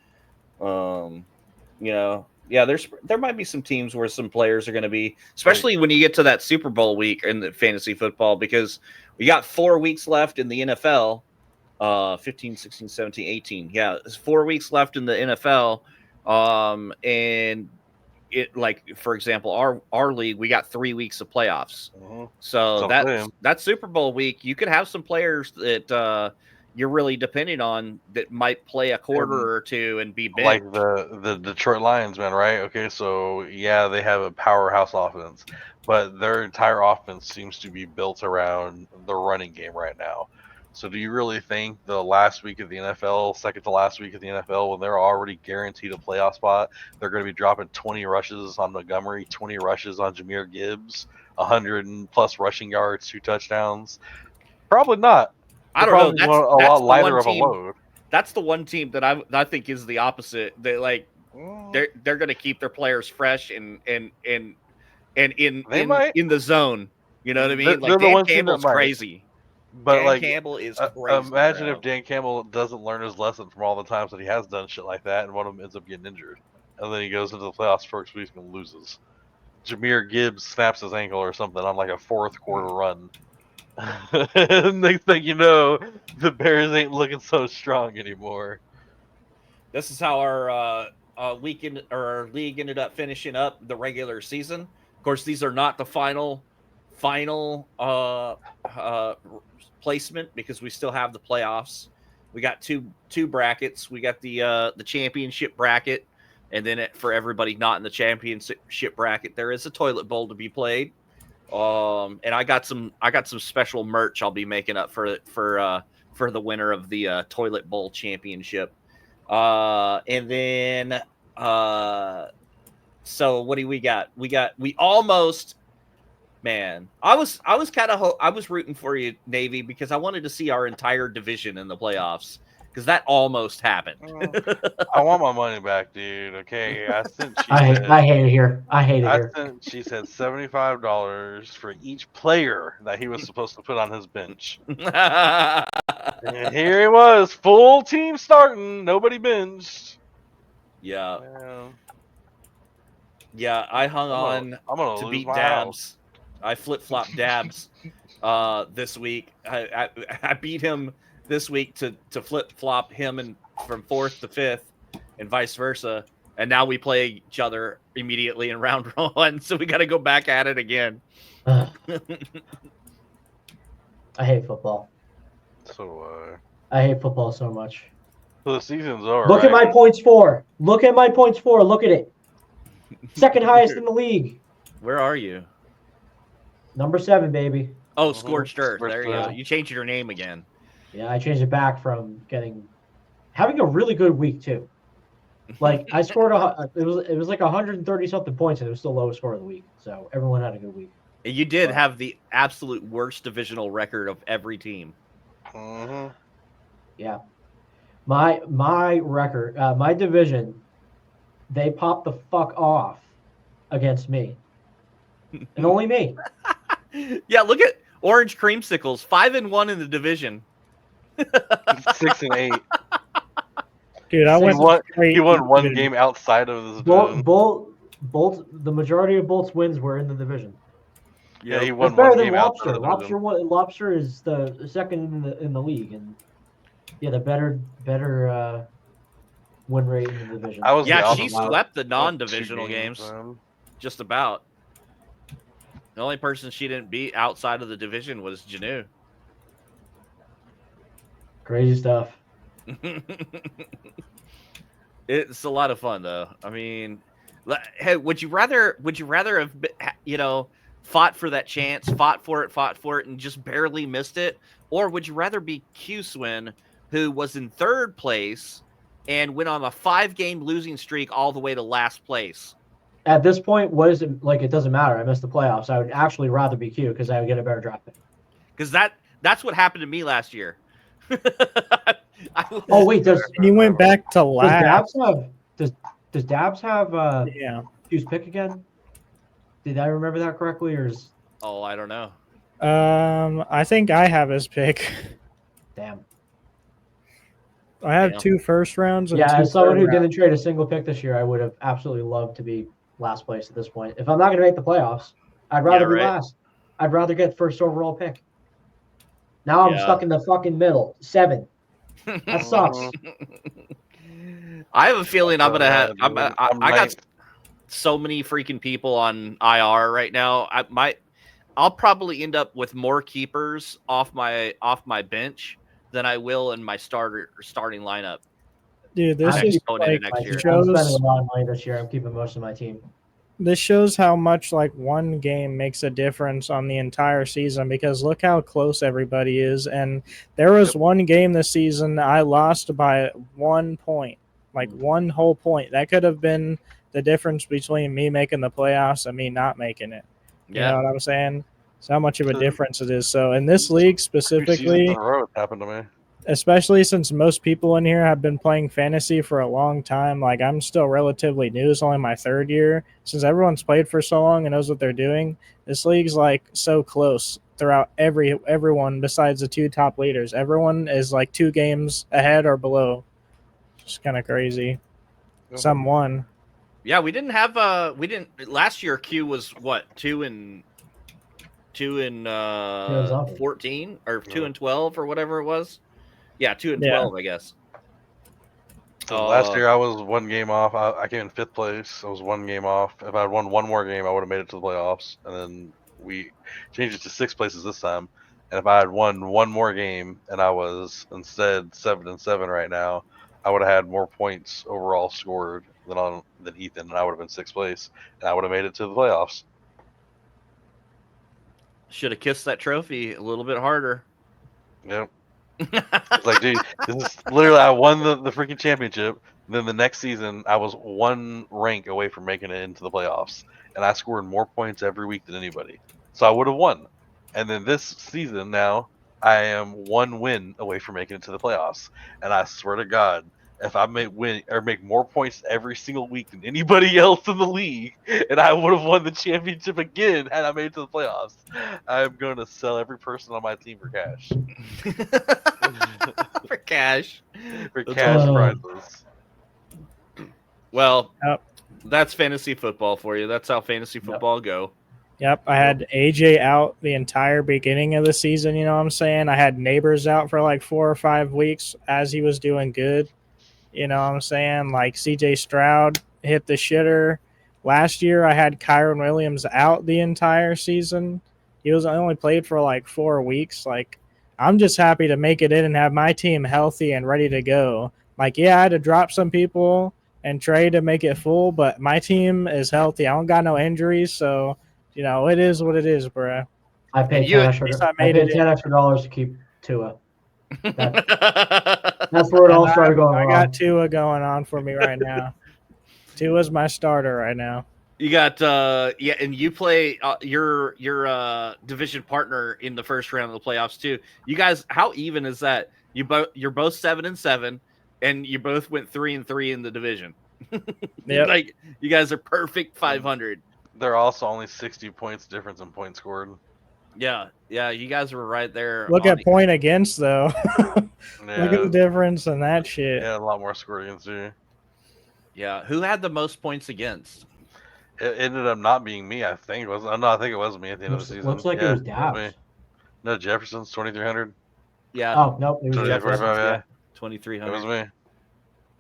yeah, there might be some teams where some players are going to be, especially when you get to that Super Bowl week in the fantasy football, because we got 4 weeks left in the NFL. 15, 16, 17, 18. Yeah, it's 4 weeks left in the NFL. And it, like, for example, our league, we got 3 weeks of playoffs. Mm-hmm. So that Super Bowl week, you could have some players that you're really depending on that might play a quarter or two and be big. Like the Detroit Lions, man, right? Okay, so yeah, they have a powerhouse offense, but their entire offense seems to be built around the running game right now. So do you really think the last week of the NFL, second to last week of the NFL, when they're already guaranteed a playoff spot, they're going to be dropping 20 rushes on Montgomery, 20 rushes on Jahmyr Gibbs, 100+ rushing yards, 2 touchdowns? Probably not. I don't know. A lot lighter of a load. That's the one team that I think is the opposite. They they're going to keep their players fresh and in the zone. You know what I mean? Like Dan Campbell's crazy. But Dan Campbell is crazy. Imagine if Dan Campbell doesn't learn his lesson from all the times that he has done shit like that, and one of them ends up getting injured, and then he goes into the playoffs first week and loses. Jahmyr Gibbs snaps his ankle or something on like a 4th quarter run. Next thing you know, the Bears ain't looking so strong anymore. This is how our league ended up finishing up the regular season. Of course, these are not the final placement, because we still have the playoffs. We got two brackets. We got the championship bracket, and then for everybody not in the championship bracket, there is a toilet bowl to be played. And I got some special merch I'll be making up for the winner of the toilet bowl championship. And then so what do we got? We almost, man. I was rooting for you, Navy, because I wanted to see our entire division in the playoffs, because that almost happened. I want my money back, dude. Okay, I hate it here. She said $75 for each player that he was supposed to put on his bench. And here he was, full team starting, nobody benched. Yeah. Yeah, I hung on to beat Dabs. I flip-flopped Dabs this week. I beat him this week to flip-flop him and from 4th to 5th and vice versa. And now we play each other immediately in round 1, so we got to go back at it again. I hate football. So, I hate football so much. the season's all Look right. at my points for. Look at my points for. Look at it. Second highest in the league. Where are you? Number 7, baby. Oh, Scorched Earth. Scorched There you go. Earth. You changed your name again. Yeah, I changed it back from having a really good week too. Like I scored it was like 130 something points, and it was still the lowest score of the week. So everyone had a good week. You did have the absolute worst divisional record of every team. Mm-hmm. Yeah, my record, my division, they popped the fuck off against me, and only me. Yeah, look at Orange Creamsicles, 5-1 in the division. 6-8. Dude, I went. He won one game outside of this division. Bolt. The majority of Bolt's wins were in the division. Yeah, he It's won better one than game outside Lobster. of the division. Lobster is the second in the league, and yeah, the better win rate in the division. Yeah, she swept the non-divisional games. Just about. The only person she didn't beat outside of the division was Janu. Crazy stuff. It's a lot of fun, though. I mean, hey, would you rather have, fought for that chance, fought for it, and just barely missed it? Or would you rather be Q-Swin, who was in 3rd place and went on a 5-game losing streak all the way to last place? At this point, what is it like? It doesn't matter. I missed the playoffs. I would actually rather be Q because I would get a better draft pick. Because that's what happened to me last year. Oh wait, he went back to last. Does Dabs have yeah Q's pick again? Did I remember that correctly, or is? Oh, I don't know. I think I have his pick. Damn. I have 2 first rounds. And yeah, 2 as someone who third didn't trade a single pick this year, I would have absolutely loved to be last place at this point. If I'm not going to make the playoffs, I'd rather be last. I'd rather get first overall pick. Now I'm stuck in the fucking middle. 7. That sucks. I have a feeling I'm gonna have. I got so many freaking people on IR right now. I'll probably end up with more keepers off my bench than I will in my starting lineup. Dude, this is like shows. I'm spending a lot of money this year. I'm keeping most of my team. This shows how much like one game makes a difference on the entire season, because look how close everybody is. And there was one game this season I lost by 1 point, like 1 whole point. That could have been the difference between me making the playoffs and me not making it. You know what I'm saying? It's how much of a difference it is. So in this league specifically, in a row, it happened to me. Especially since most people in here have been playing fantasy for a long time. Like, I'm still relatively new. It's only my 3rd year. Since everyone's played for so long and knows what they're doing, this league's like so close throughout everyone besides the 2 top leaders. Everyone is like 2 games ahead or below. It's kind of crazy. Some won. Yeah, we didn't have last year. Q was what, 2 and 14 or 2 and 12 or whatever it was. Yeah, 2 and 12, I guess. So last year I was 1 game off. I came in 5th place. I was 1 game off. If I had won 1 more game, I would have made it to the playoffs. And then we changed it to 6 places this time. And if I had won 1 more game and I was instead 7-7 right now, I would have had more points overall scored than Ethan, and I would have been 6th place, and I would have made it to the playoffs. Should have kissed that trophy a little bit harder. Yep. It's like, dude, this is literally, I won the freaking championship. Then the next season, I was 1 rank away from making it into the playoffs, and I scored more points every week than anybody. So I would have won. And then this season now, I am 1 win away from making it to the playoffs. And I swear to God, if I make more points every single week than anybody else in the league, and I would have won the championship again had I made it to the playoffs, I'm going to sell every person on my team for cash. For cash. For cash prizes. Well, that's fantasy football for you. That's how fantasy football go. Yep, I had AJ out the entire beginning of the season, you know what I'm saying? I had Neighbors out for like 4 or 5 weeks as he was doing good. You know what I'm saying? Like CJ Stroud, hit the shitter. Last year, I had Kyron Williams out the entire season. He was only played for like 4 weeks. Like, I'm just happy to make it in and have my team healthy and ready to go. Like, yeah, I had to drop some people and trade to make it full, but my team is healthy. I don't got no injuries, so it is what it is, bro. I paid you- $10 extra to keep Tua. That's where it all started going wrong. I got Tua going on for me right now. Tua's my starter right now. You got and you play your division partner in the first round of the playoffs too. You guys, how even is that? You're both 7-7, and you both went 3-3 in the division. Yep. Like, you guys are perfect 500. They're also only 60 points difference in points scored. Yeah, you guys were right there. Look at point against though. Yeah, Look at the difference in that shit. yeah, a lot more scored against you. Yeah, who had the most points against? It ended up not being me, I think. No, I think it was me at the end of the season. Looks like it was Dabs. me. No, Jefferson's 2,300. Yeah. Oh, nope. It was 2,345, Jefferson. yeah. Yeah, It 2,300. was me.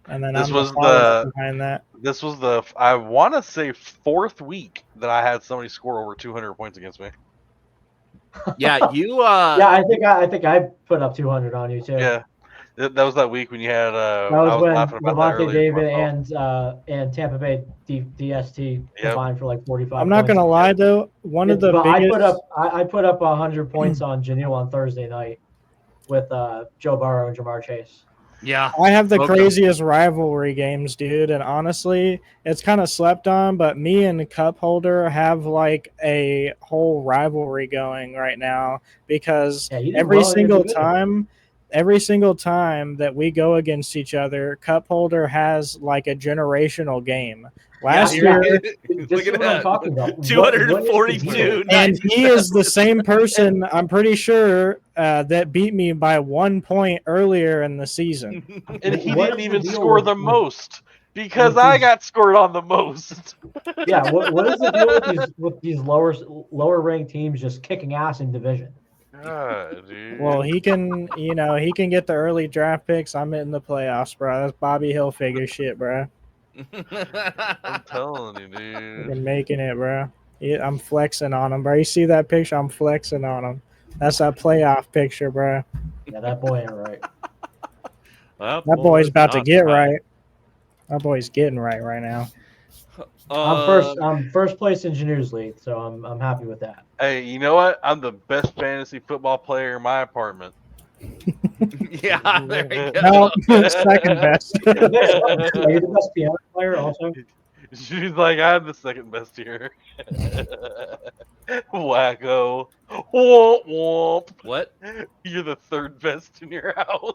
And then This I'm was the farthest behind that. This was the, I want to say, 4th week that I had somebody score over 200 points against me. Yeah, you. Yeah, I think I put up 200 on you too. Yeah. That was that week when you had. That I was was when laughing about that Devontae earlier. David and Tampa Bay DST combined for like 45. I'm not gonna lie though, one of the But biggest. I put up 100 points on Janelle on Thursday night with Joe Burrow and Jamar Chase. Yeah. I have the Okay. craziest rivalry games, dude, and honestly, it's kind of slept on, but me and Cup Holder have like a whole rivalry going right now because Yeah, you did every well in your single time that we go against each other, Cup Holder has like a generational game. Last Yeah, year, This Look is at what that. I'm talking about. 242. and he is the same person, I'm pretty sure, that beat me by 1 point earlier in the season. And he What didn't is even the deal score with- the most because with I these- got scored on the most. Yeah, what is the deal with these lower ranked teams just kicking ass in division? God, dude. Well, he can get the early draft picks. I'm in the playoffs, bro. That's Bobby Hilfiger shit, bro. I'm telling you, I've dude. been making it, bro. Yeah, I'm flexing on him, bro. You see that picture? I'm flexing on him. That's that playoff picture, bro. Yeah, that boy ain't right. That boy's about to get right. That boy's getting right now. I'm first place in Juniors League, so I'm happy with that. Hey, you know what? I'm the best fantasy football player in my apartment. Yeah, there you go. No, second best. Are you the best piano player also? She's like, I'm the second best here. Wacko. Womp womp. What? You're the third best in your house.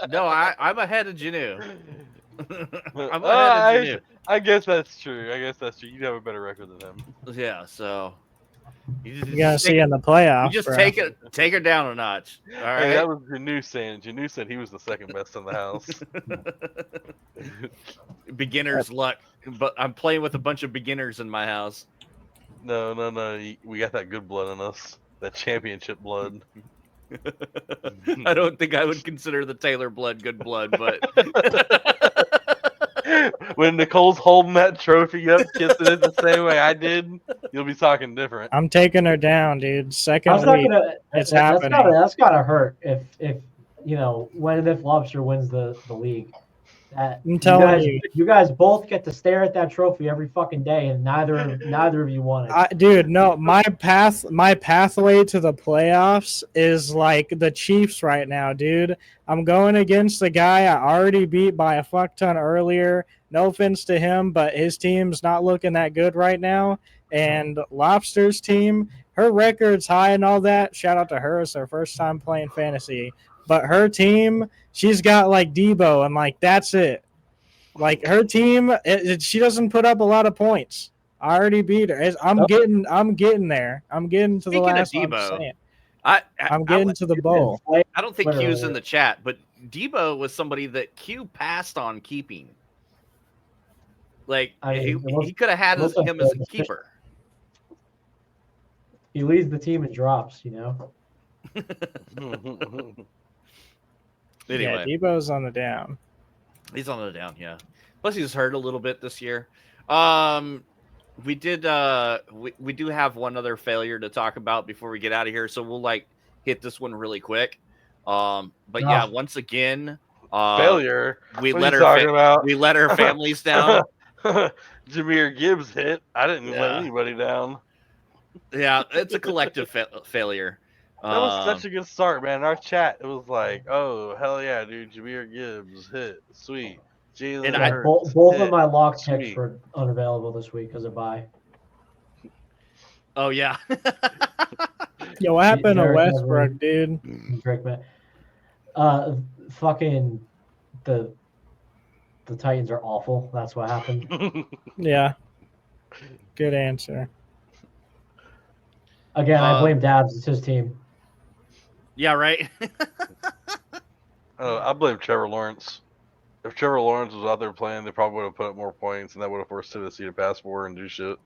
No, I'm ahead of Janu. I'm ahead of Janu. I guess that's true. You'd have a better record than him. Yeah, so You gotta see in the playoffs. You just bro. take her down a notch. All right. Hey, that was Janu saying. Janu said he was the second best in the house. Beginner's luck, but I'm playing with a bunch of beginners in my house. No. We got that good blood in us. That championship blood. I don't think I would consider the Taylor blood good blood, but When Nicole's holding that trophy up, kissing it the same way I did, you'll be talking different. I'm taking her down, dude. Second That's not week. gonna. It's That's happening. that's gotta hurt if when and if Lobster wins the league. I'm telling you guys both get to stare at that trophy every fucking day, and neither of you won it. Dude, no, my pathway to the playoffs is like the Chiefs right now, dude. I'm going against the guy I already beat by a fuck ton earlier. No offense to him, but his team's not looking that good right now. And Lobster's team, her record's high and all that. Shout out to her. It's her first time playing fantasy. But her team, she's got like Debo, and like that's it. Like her team, she doesn't put up a lot of points. I already beat her. I'm getting there. I'm getting to Speaking the of last. Debo, I'm getting to the bowl. I don't think Q's in the chat, but Debo was somebody that Q passed on keeping. Like he could have had him as a keeper. He leads the team in drops, you know. Anyway. Yeah, Debo's on the down. He's on the down, yeah. Plus he's hurt a little bit this year. We did we do have one other failure to talk about before we get out of here, so we'll like hit this one really quick. But yeah, once again, failure. We What let are you talking our about? we let our families down. Jameer Gibbs hit. I didn't let Yeah. anybody down. Yeah, it's a collective failure. That was such a good start, man. Our chat, it was like, oh, hell yeah, dude. Jameer Gibbs hit. Sweet. Jalen And Hurts. Both hit. of my lock picks Sweet. were unavailable this week because of bye. Oh yeah. Yo, what happened to Derek Westbrook, dude? Drake, man. Fucking the Titans are awful. That's what happened. Yeah. Good answer. Again, I blame Dabs. It's his team. Yeah, right. I blame Trevor Lawrence. If Trevor Lawrence was out there playing, they probably would have put up more points, and that would have forced Tennessee to pass more and do shit.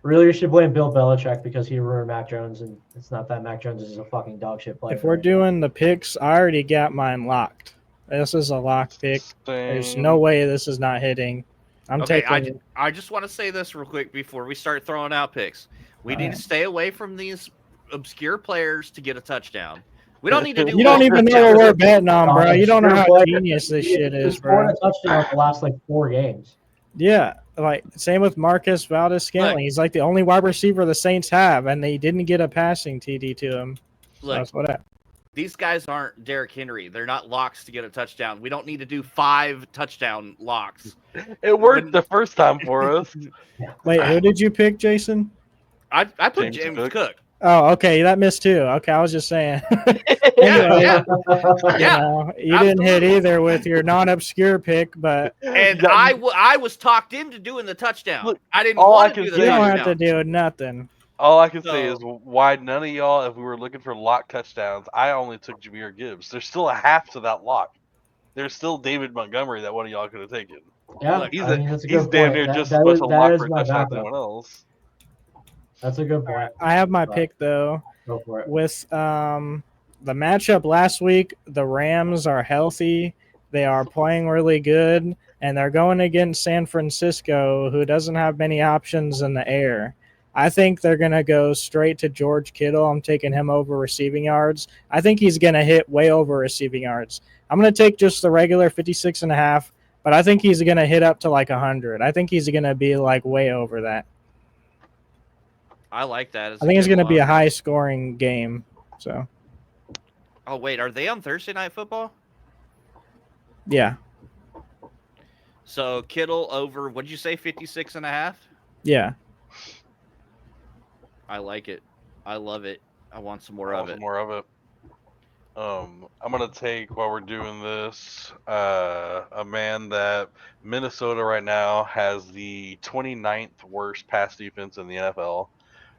Really, you should blame Bill Belichick because he ruined Mac Jones, and it's not that Mac Jones is a fucking dog shit player. If we're doing the picks, I already got mine locked. This is a lock pick. There's no way this is not hitting. I'm okay, taking. I just want to say this real quick before we start throwing out picks. We need to stay away from these obscure players to get a touchdown. We don't need to do. You don't even know what we're betting on, bro. You don't know how genius this shit is, He's scored bro. a touchdown the last like 4 games. Yeah, like same with Marcus Valdez-Scantling. He's like the only wide receiver the Saints have, and they didn't get a passing TD to him. So that's what happened. These guys aren't Derrick Henry. They're not locks to get a touchdown. We don't need to do 5 touchdown locks. It worked the first time for us. Wait, who did you pick, Jason? I put James Cook. Oh, okay, that missed too. Okay, I was just saying. Yeah. You didn't hit either with your non-obscure pick, but and I was talked into doing the touchdown. Look, I didn't all want I to do can the you say touchdown. don't have to do nothing. All I can say is why none of y'all, if we were looking for lock touchdowns, I only took Jameer Gibbs. There's still a half to that lock. There's still David Montgomery that one of y'all could have taken. Yeah, Look, he's that's a he's good damn point. near just as much a lock for a touchdown as backup. anyone else. That's a good point. I have my pick though. Go for it. With the matchup last week, the Rams are healthy. They are playing really good, and they're going against San Francisco, who doesn't have many options in the air. I think they're going to go straight to George Kittle. I'm taking him over receiving yards. I think he's going to hit way over receiving yards. I'm going to take just the regular 56.5, but I think he's going to hit up to like 100. I think he's going to be like way over that. I like that. I think it's going to be a high-scoring game. So. Oh wait, are they on Thursday Night Football? Yeah. So Kittle over. What did you say? 56.5. Yeah. I like it. I love it. I want some more of it. More of it. I'm gonna take while we're doing this a man that Minnesota right now has the 29th worst pass defense in the NFL.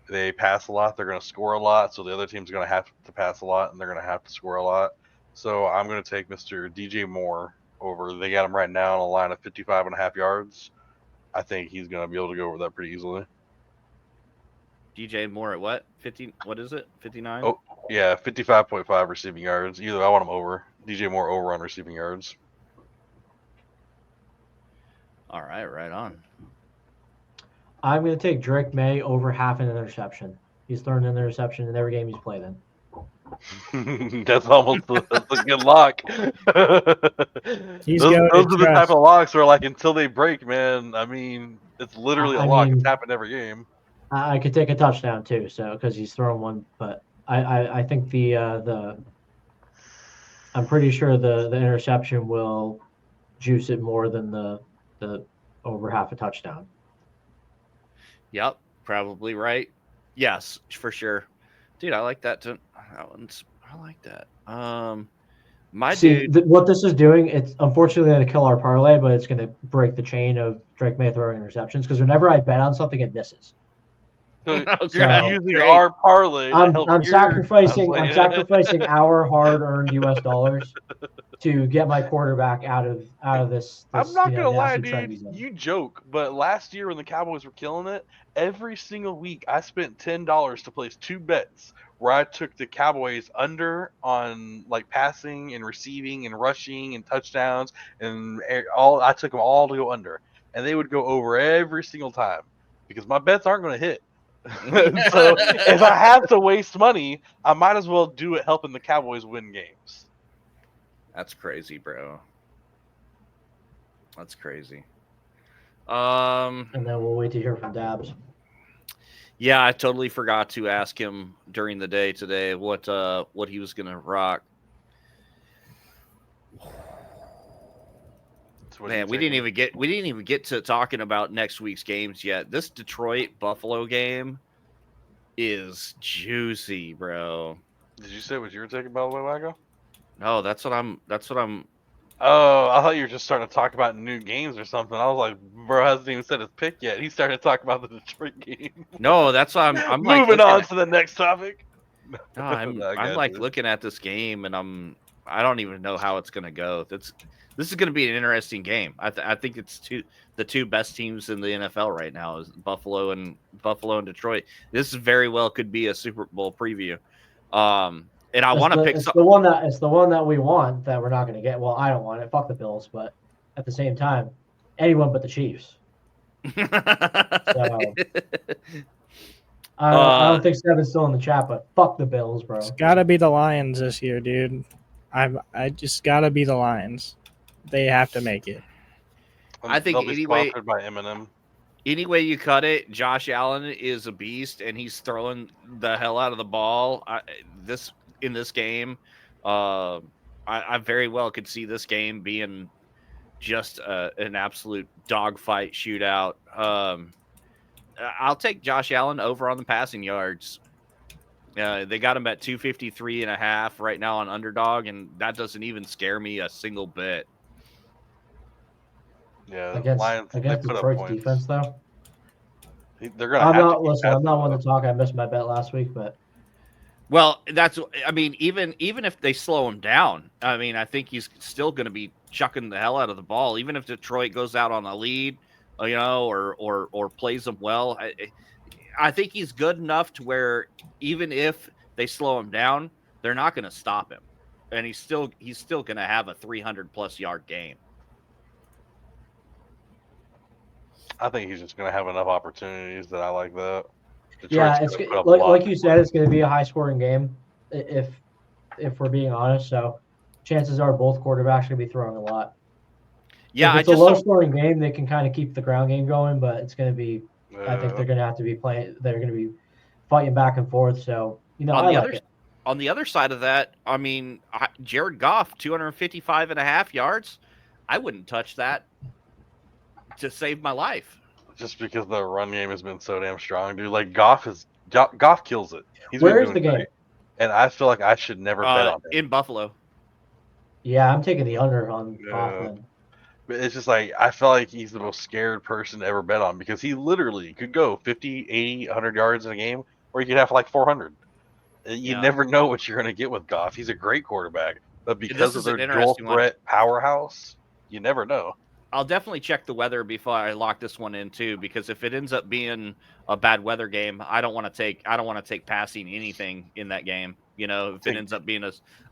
They pass a lot, they're gonna score a lot, so the other team's gonna have to pass a lot, and they're gonna have to score a lot. So I'm gonna take Mr. DJ Moore over. They got him right now on a line of 55.5 yards. I think he's gonna be able to go over that pretty easily. DJ Moore at what? 50? What is it? 59? Oh, yeah, 55.5 receiving yards. Either I want him over. DJ Moore over on receiving yards. All right, right on. I'm going to take Drake May over half an interception. He's thrown an interception in every game he's played in. That's a good lock. those are the type of locks where, like, until they break, man. I mean, it's literally a lock. It's happened every game. I could take a touchdown too, so because he's thrown one, but I think the I'm pretty sure the interception will juice it more than the over half a touchdown. Yep, probably right. Yes, for sure, dude. I like that too. I like that. What this is doing, it's unfortunately going to kill our parlay, but it's going to break the chain of Drake May throwing interceptions because whenever I bet on something, it misses. So you're using our parlay. I'm sacrificing our hard-earned U.S. dollars to get my quarterback out of this. I'm not gonna lie, dude. You joke, but last year when the Cowboys were killing it, every single week I spent $10 to place 2 bets where I took the Cowboys under on like passing and receiving and rushing and touchdowns and all. I took them all to go under, and they would go over every single time because my bets aren't going to hit. So if I have to waste money, I might as well do it helping the Cowboys win games. That's crazy, bro. That's crazy. And then we'll wait to hear from Dabs. Yeah, I totally forgot to ask him during the day today what he was gonna rock. Man, we didn't even get to talking about next week's games yet. This Detroit Buffalo game is juicy, bro. Did you say what you were taking, by the way, Wakko? No, that's what I'm. Oh, I thought you were just starting to talk about new games or something. I was like, bro hasn't even said his pick yet. He started to talk about the Detroit game. No, that's why I'm like moving on to the next topic. No, I'm like looking at this game and I don't even know how it's gonna go. This is gonna be an interesting game. I think it's the two best teams in the NFL right now is Buffalo and Detroit. This very well could be a Super Bowl preview. And I want to pick. It's the one that we want that we're not going to get. Well, I don't want it. Fuck the Bills, but at the same time, anyone but the Chiefs. So, I don't think Seven's still in the chat, but fuck the Bills, bro. It's got to be the Lions this year, dude. I just got to be the Lions. They have to make it. I think anyway. Sponsored by Eminem. Any way you cut it, Josh Allen is a beast, and he's throwing the hell out of the ball. In this game, I very well could see this game being just an absolute dogfight shootout. I'll take Josh Allen over on the passing yards. They got him at 253.5 right now on underdog, and that doesn't even scare me a single bit. Yeah, against Detroit's defense, though. They're gonna. I'm not one to talk. I missed my bet last week, but. Well, even if they slow him down, I think he's still going to be chucking the hell out of the ball. Even if Detroit goes out on a lead, or plays them well, I think he's good enough to where even if they slow him down, they're not going to stop him, and he's still going to have a 300+ yard game. I think he's just going to have enough opportunities that I like that. Detroit's it's like you said, it's going to be a high-scoring game if we're being honest. So chances are both quarterbacks are going to be throwing a lot. Yeah, if it's a low-scoring game, they can kind of keep the ground game going, but it's going to be. I think they're going to have to be playing. They're going to be fighting back and forth. So on the other side of that, Jared Goff 255.5 yards. I wouldn't touch that to save my life. Just because the run game has been so damn strong, dude. Like Goff kills it. Where is the game? And I feel like I should never bet on him. In Buffalo. Yeah, I'm taking the under on Goff. But it's just like I feel like he's the most scared person to ever bet on because he literally could go 50, 80, 100 yards in a game, or he could have like 400. You never know what you're going to get with Goff. He's a great quarterback, but because of their dual threat powerhouse, you never know. I'll definitely check the weather before I lock this one in too, because if it ends up being a bad weather game, I don't want to take passing anything in that game. If it ends up being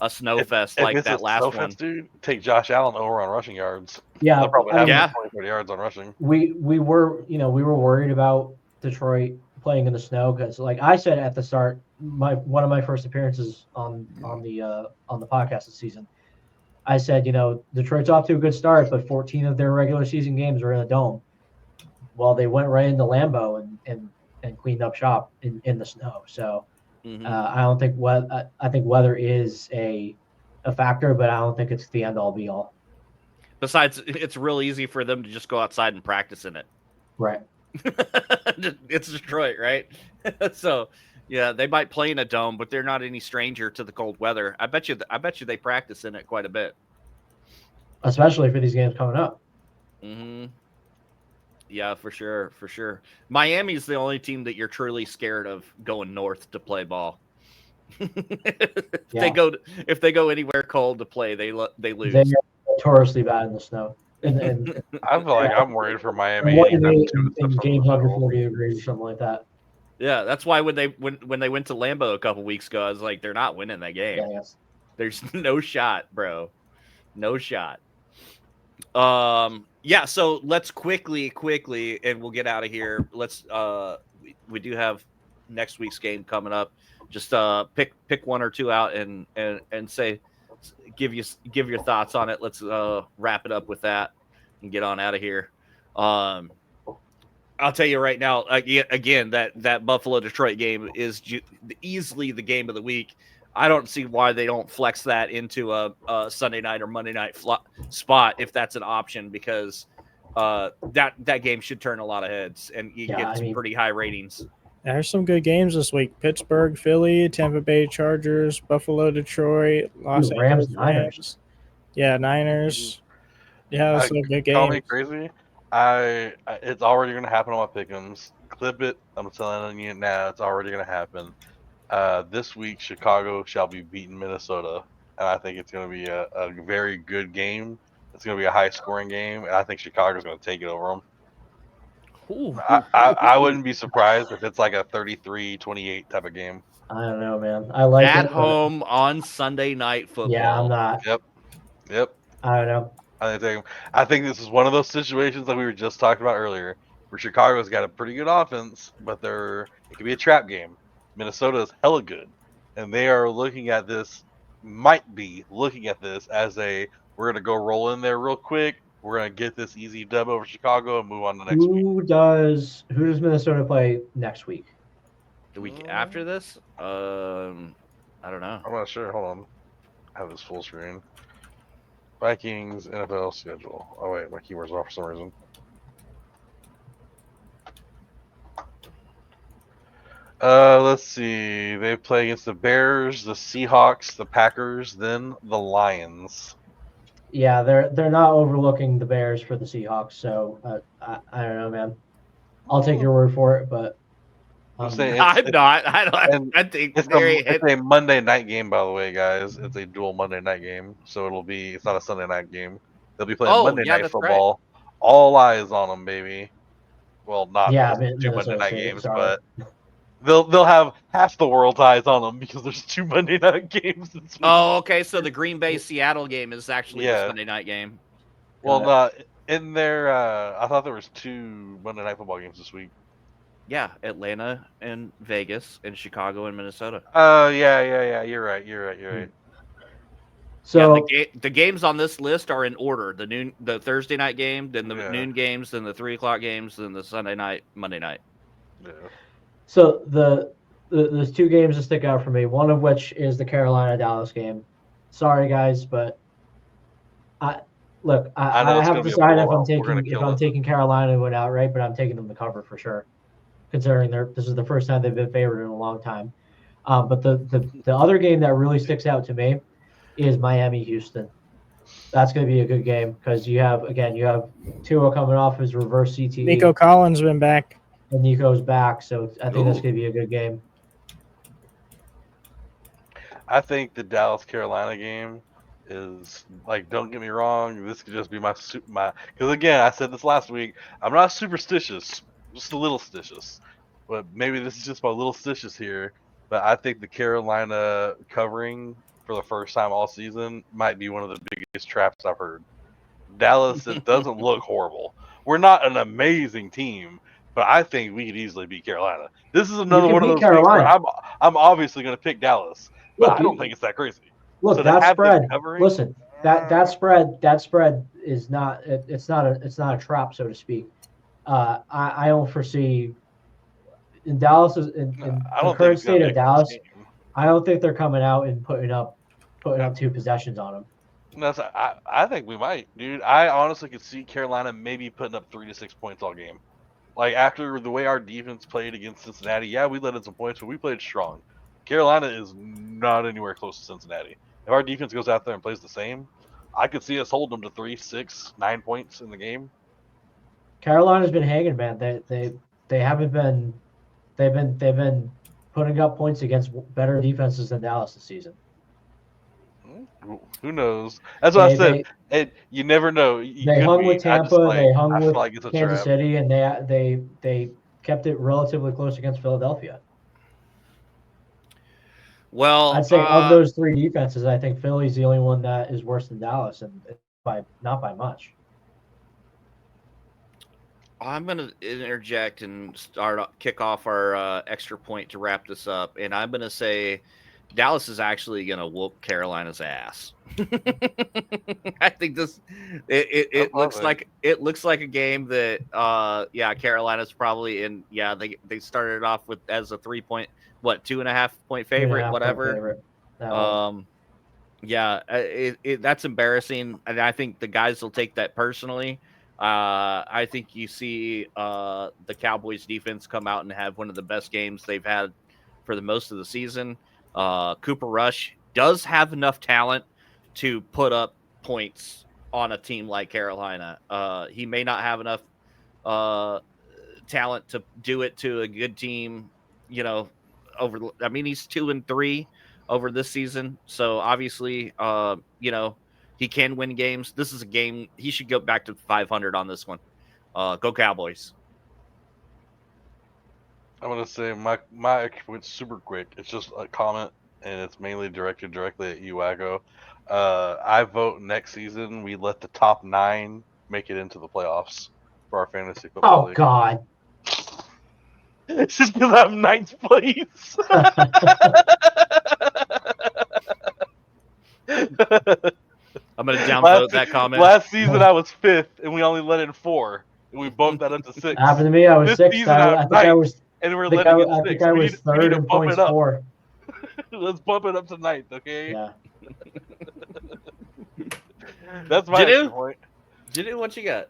a snow fest like that last one, dude, take Josh Allen over on rushing yards. Yeah, they'll probably have 20 yards on rushing. We were worried about Detroit playing in the snow because, like I said at the start, one of my first appearances on the podcast this season. I said, Detroit's off to a good start, but 14 of their regular season games were in a dome. Well, they went right into Lambeau and cleaned up shop in the snow. So I don't think I think weather is a factor, but I don't think it's the end all be all. Besides, it's real easy for them to just go outside and practice in it. Right. It's Detroit, right? So. Yeah, they might play in a dome, but they're not any stranger to the cold weather. I bet you they practice in it quite a bit, especially for these games coming up. Mm-hmm. Yeah, for sure. Miami's the only team that you're truly scared of going north to play ball. If they go anywhere cold to play, they lose. They're notoriously bad in the snow. I feel like I'm worried for Miami. In games under 40 degrees or something like that. Yeah, that's why when they went to Lambeau a couple weeks ago, I was like, they're not winning that game. Yeah, yes. There's no shot, bro. No shot. Yeah, so let's quickly, and we'll get out of here. Let's we do have next week's game coming up. Just pick one or two out and say give your thoughts on it. Let's wrap it up with that and get on out of here. I'll tell you right now, again, that Buffalo Detroit game is easily the game of the week. I don't see why they don't flex that into a Sunday night or Monday night spot if that's an option, because that game should turn a lot of heads and you get some pretty high ratings. There's some good games this week: Pittsburgh, Philly, Tampa Bay Chargers, Buffalo, Detroit, Los Angeles Rams. Yeah, Niners. Yeah, some good games. Call me crazy. It's already going to happen on my pick'ems. Clip it. I'm telling you now, it's already going to happen. This week, Chicago shall be beating Minnesota, and I think it's going to be a very good game. It's going to be a high-scoring game, and I think Chicago's going to take it over them. I wouldn't be surprised if it's like a 33-28 type of game. I don't know, man. I like at home on Sunday Night Football. Yeah, I'm not. Yep. I don't know. I think this is one of those situations that we were just talking about earlier, where Chicago's got a pretty good offense, but it could be a trap game. Minnesota is hella good, and they are might be looking at this as we're going to go roll in there real quick. We're going to get this easy dub over Chicago and move on to next week. Who does Minnesota play next week? The week after this? I don't know. I'm not sure. Hold on. I have this full screen. Vikings NFL schedule. Oh wait, my keyboard's off for some reason. Let's see. They play against the Bears, the Seahawks, the Packers, then the Lions. Yeah, they're not overlooking the Bears for the Seahawks, so I don't know, man. I'll take your word for it, but I'm not. I think it's a Monday night game, by the way, guys. It's a dual Monday night game, so it's not a Sunday night game. They'll be playing Monday night football. Right. All eyes on them, baby. Well, not two Monday night games, but they'll have half the world's eyes on them because there's 2 Monday night games this week. Oh, okay. So the Green Bay Seattle game is actually the Sunday night game. Well, in there, I thought there was 2 Monday night football games this week. Yeah, Atlanta and Vegas and Chicago and Minnesota. Yeah. You're right. So the games on this list are in order: the Thursday night game, then the noon games, then the 3 o'clock games, then the Sunday night, Monday night. Yeah. So there's 2 games that stick out for me. One of which is the Carolina-Dallas game. Sorry, guys, but I have decided if I'm taking Carolina to win outright, but I'm taking them to cover for sure, considering this is the first time they've been favored in a long time. But the other game that really sticks out to me is Miami-Houston. That's going to be a good game because you have Tua coming off his reverse CTE. Nico Collins been back. And Nico's back, so I think that's going to be a good game. I think the Dallas-Carolina game is, don't get me wrong, this could just be my because again, I said this last week, I'm not superstitious, just a little stitious, but maybe this is just my little stitious here, but I think the Carolina covering for the first time all season might be one of the biggest traps I've heard. Dallas, it doesn't look horrible. We're not an amazing team, but I think we could easily beat Carolina. This is another one of those things where I'm obviously going to pick Dallas, but I don't think it's that crazy. Look, that spread. Listen, that spread is not. It's not a trap, so to speak. I don't foresee in Dallas in the current state of Dallas. I don't think they're coming out and putting up 2 possessions on them. I think we might, dude. I honestly could see Carolina maybe putting up 3 to 6 points all game. After the way our defense played against Cincinnati, we let in some points, but we played strong. Carolina is not anywhere close to Cincinnati. If our defense goes out there and plays the same, I could see us hold them to 3, 6, 9 points in the game. Carolina's been hanging, man. They haven't been. They've been putting up points against better defenses than Dallas this season. Who knows? That's what I said. You never know. They hung with Tampa. They hung with Kansas City, and they kept it relatively close against Philadelphia. Well, I'd say of those three defenses, I think Philly's the only one that is worse than Dallas, and not by much. I'm going to interject and kick off our extra point to wrap this up. And I'm going to say Dallas is actually going to whoop Carolina's ass. I think it looks like a game that Carolina's probably in. Yeah, they started off with as a 3-point, 2.5 point favorite, whatever. That's embarrassing, and I think the guys will take that personally. I think you see the Cowboys defense come out and have one of the best games they've had for the most of the season. Cooper Rush does have enough talent to put up points on a team like Carolina. He may not have enough talent to do it to a good team, he's 2-3 over this season. So obviously, he can win games. This is a game he should go back to 500 on this one. Go Cowboys. I'm gonna say my went super quick. It's just a comment, and it's mainly directed directly at you, Wakko. I vote next season we let the top 9 make it into the playoffs for our fantasy football league. God. It's just because I'm 9th place. I'm going to downvote that comment. Last season I was 5th, and we only let in 4, and we bumped that up to 6. Happened to me. I was 6th. I think I was. And we're I think letting I, in 6. I think I was third in points for. Let's bump it up to 9th, okay? Yeah. That's my extra point. Jinu, what you got?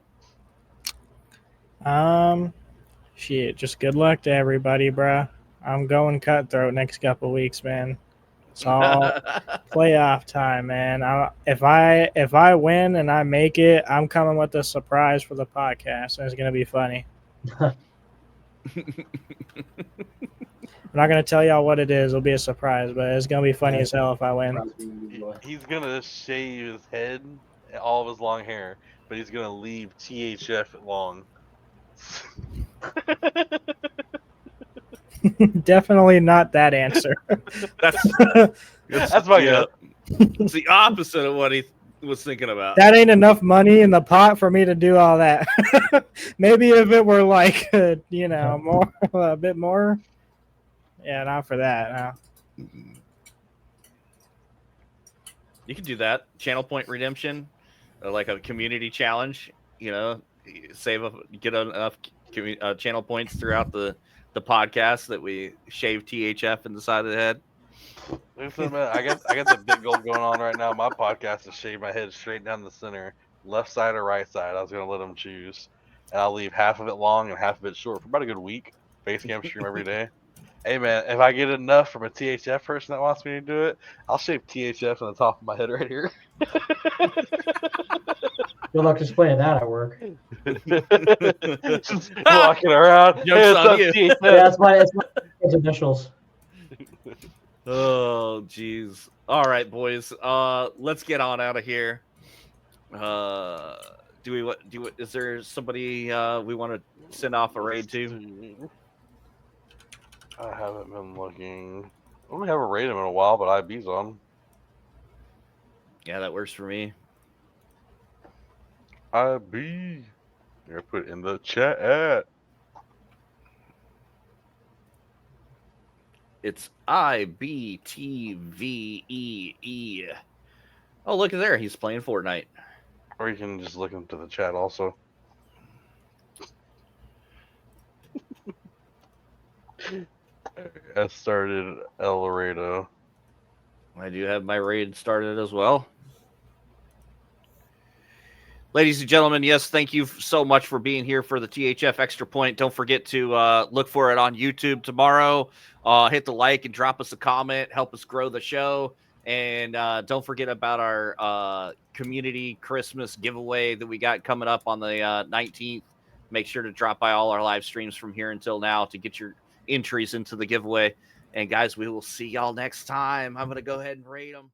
Shit, just good luck to everybody, bruh. I'm going cutthroat next couple weeks, man. It's all playoff time, man. If I win and I make it, I'm coming with a surprise for the podcast, and it's gonna be funny. I'm not gonna tell y'all what it is. It'll be a surprise, but it's gonna be funny as hell if I win. He's gonna shave his head, all of his long hair, but he's gonna leave THF long. Definitely not that answer. That's my gut. It's the opposite of what he was thinking about. That ain't enough money in the pot for me to do all that. Maybe if it were like, more, a bit more. Yeah, not for that. No. You can do that. Channel point redemption, like a community challenge. Get enough channel points throughout the podcast that we shave THF in the side of the head. Listen, man, I got the big goal going on right now. My podcast is shave my head straight down the center, left side or right side. I was gonna let them choose, and I'll leave half of it long and half of it short for about a good week. Face cam stream every day. Hey man, if I get enough from a THF person that wants me to do it, I'll shave THF on the top of my head right here. Good luck displaying that at work. Just walking around. Jokes on you. Yeah, that's my initials. Oh, jeez. All right, boys. Let's get on out of here. Is there somebody we want to send off a raid to? I haven't been looking. I don't have a raid in a while, but IB's on. Yeah, that works for me. IB. You're put in the chat. It's IBTVEE. Oh, look at there. He's playing Fortnite. Or you can just look into the chat also. I started El Laredo. I do have my raid started as well. Ladies and gentlemen, yes, thank you so much for being here for the THF Extra Point. Don't forget to look for it on YouTube tomorrow. Hit the like and drop us a comment. Help us grow the show. And don't forget about our community Christmas giveaway that we got coming up on the 19th. Make sure to drop by all our live streams from here until now to get your entries into the giveaway. And guys, we will see y'all next time. I'm going to go ahead and rate them.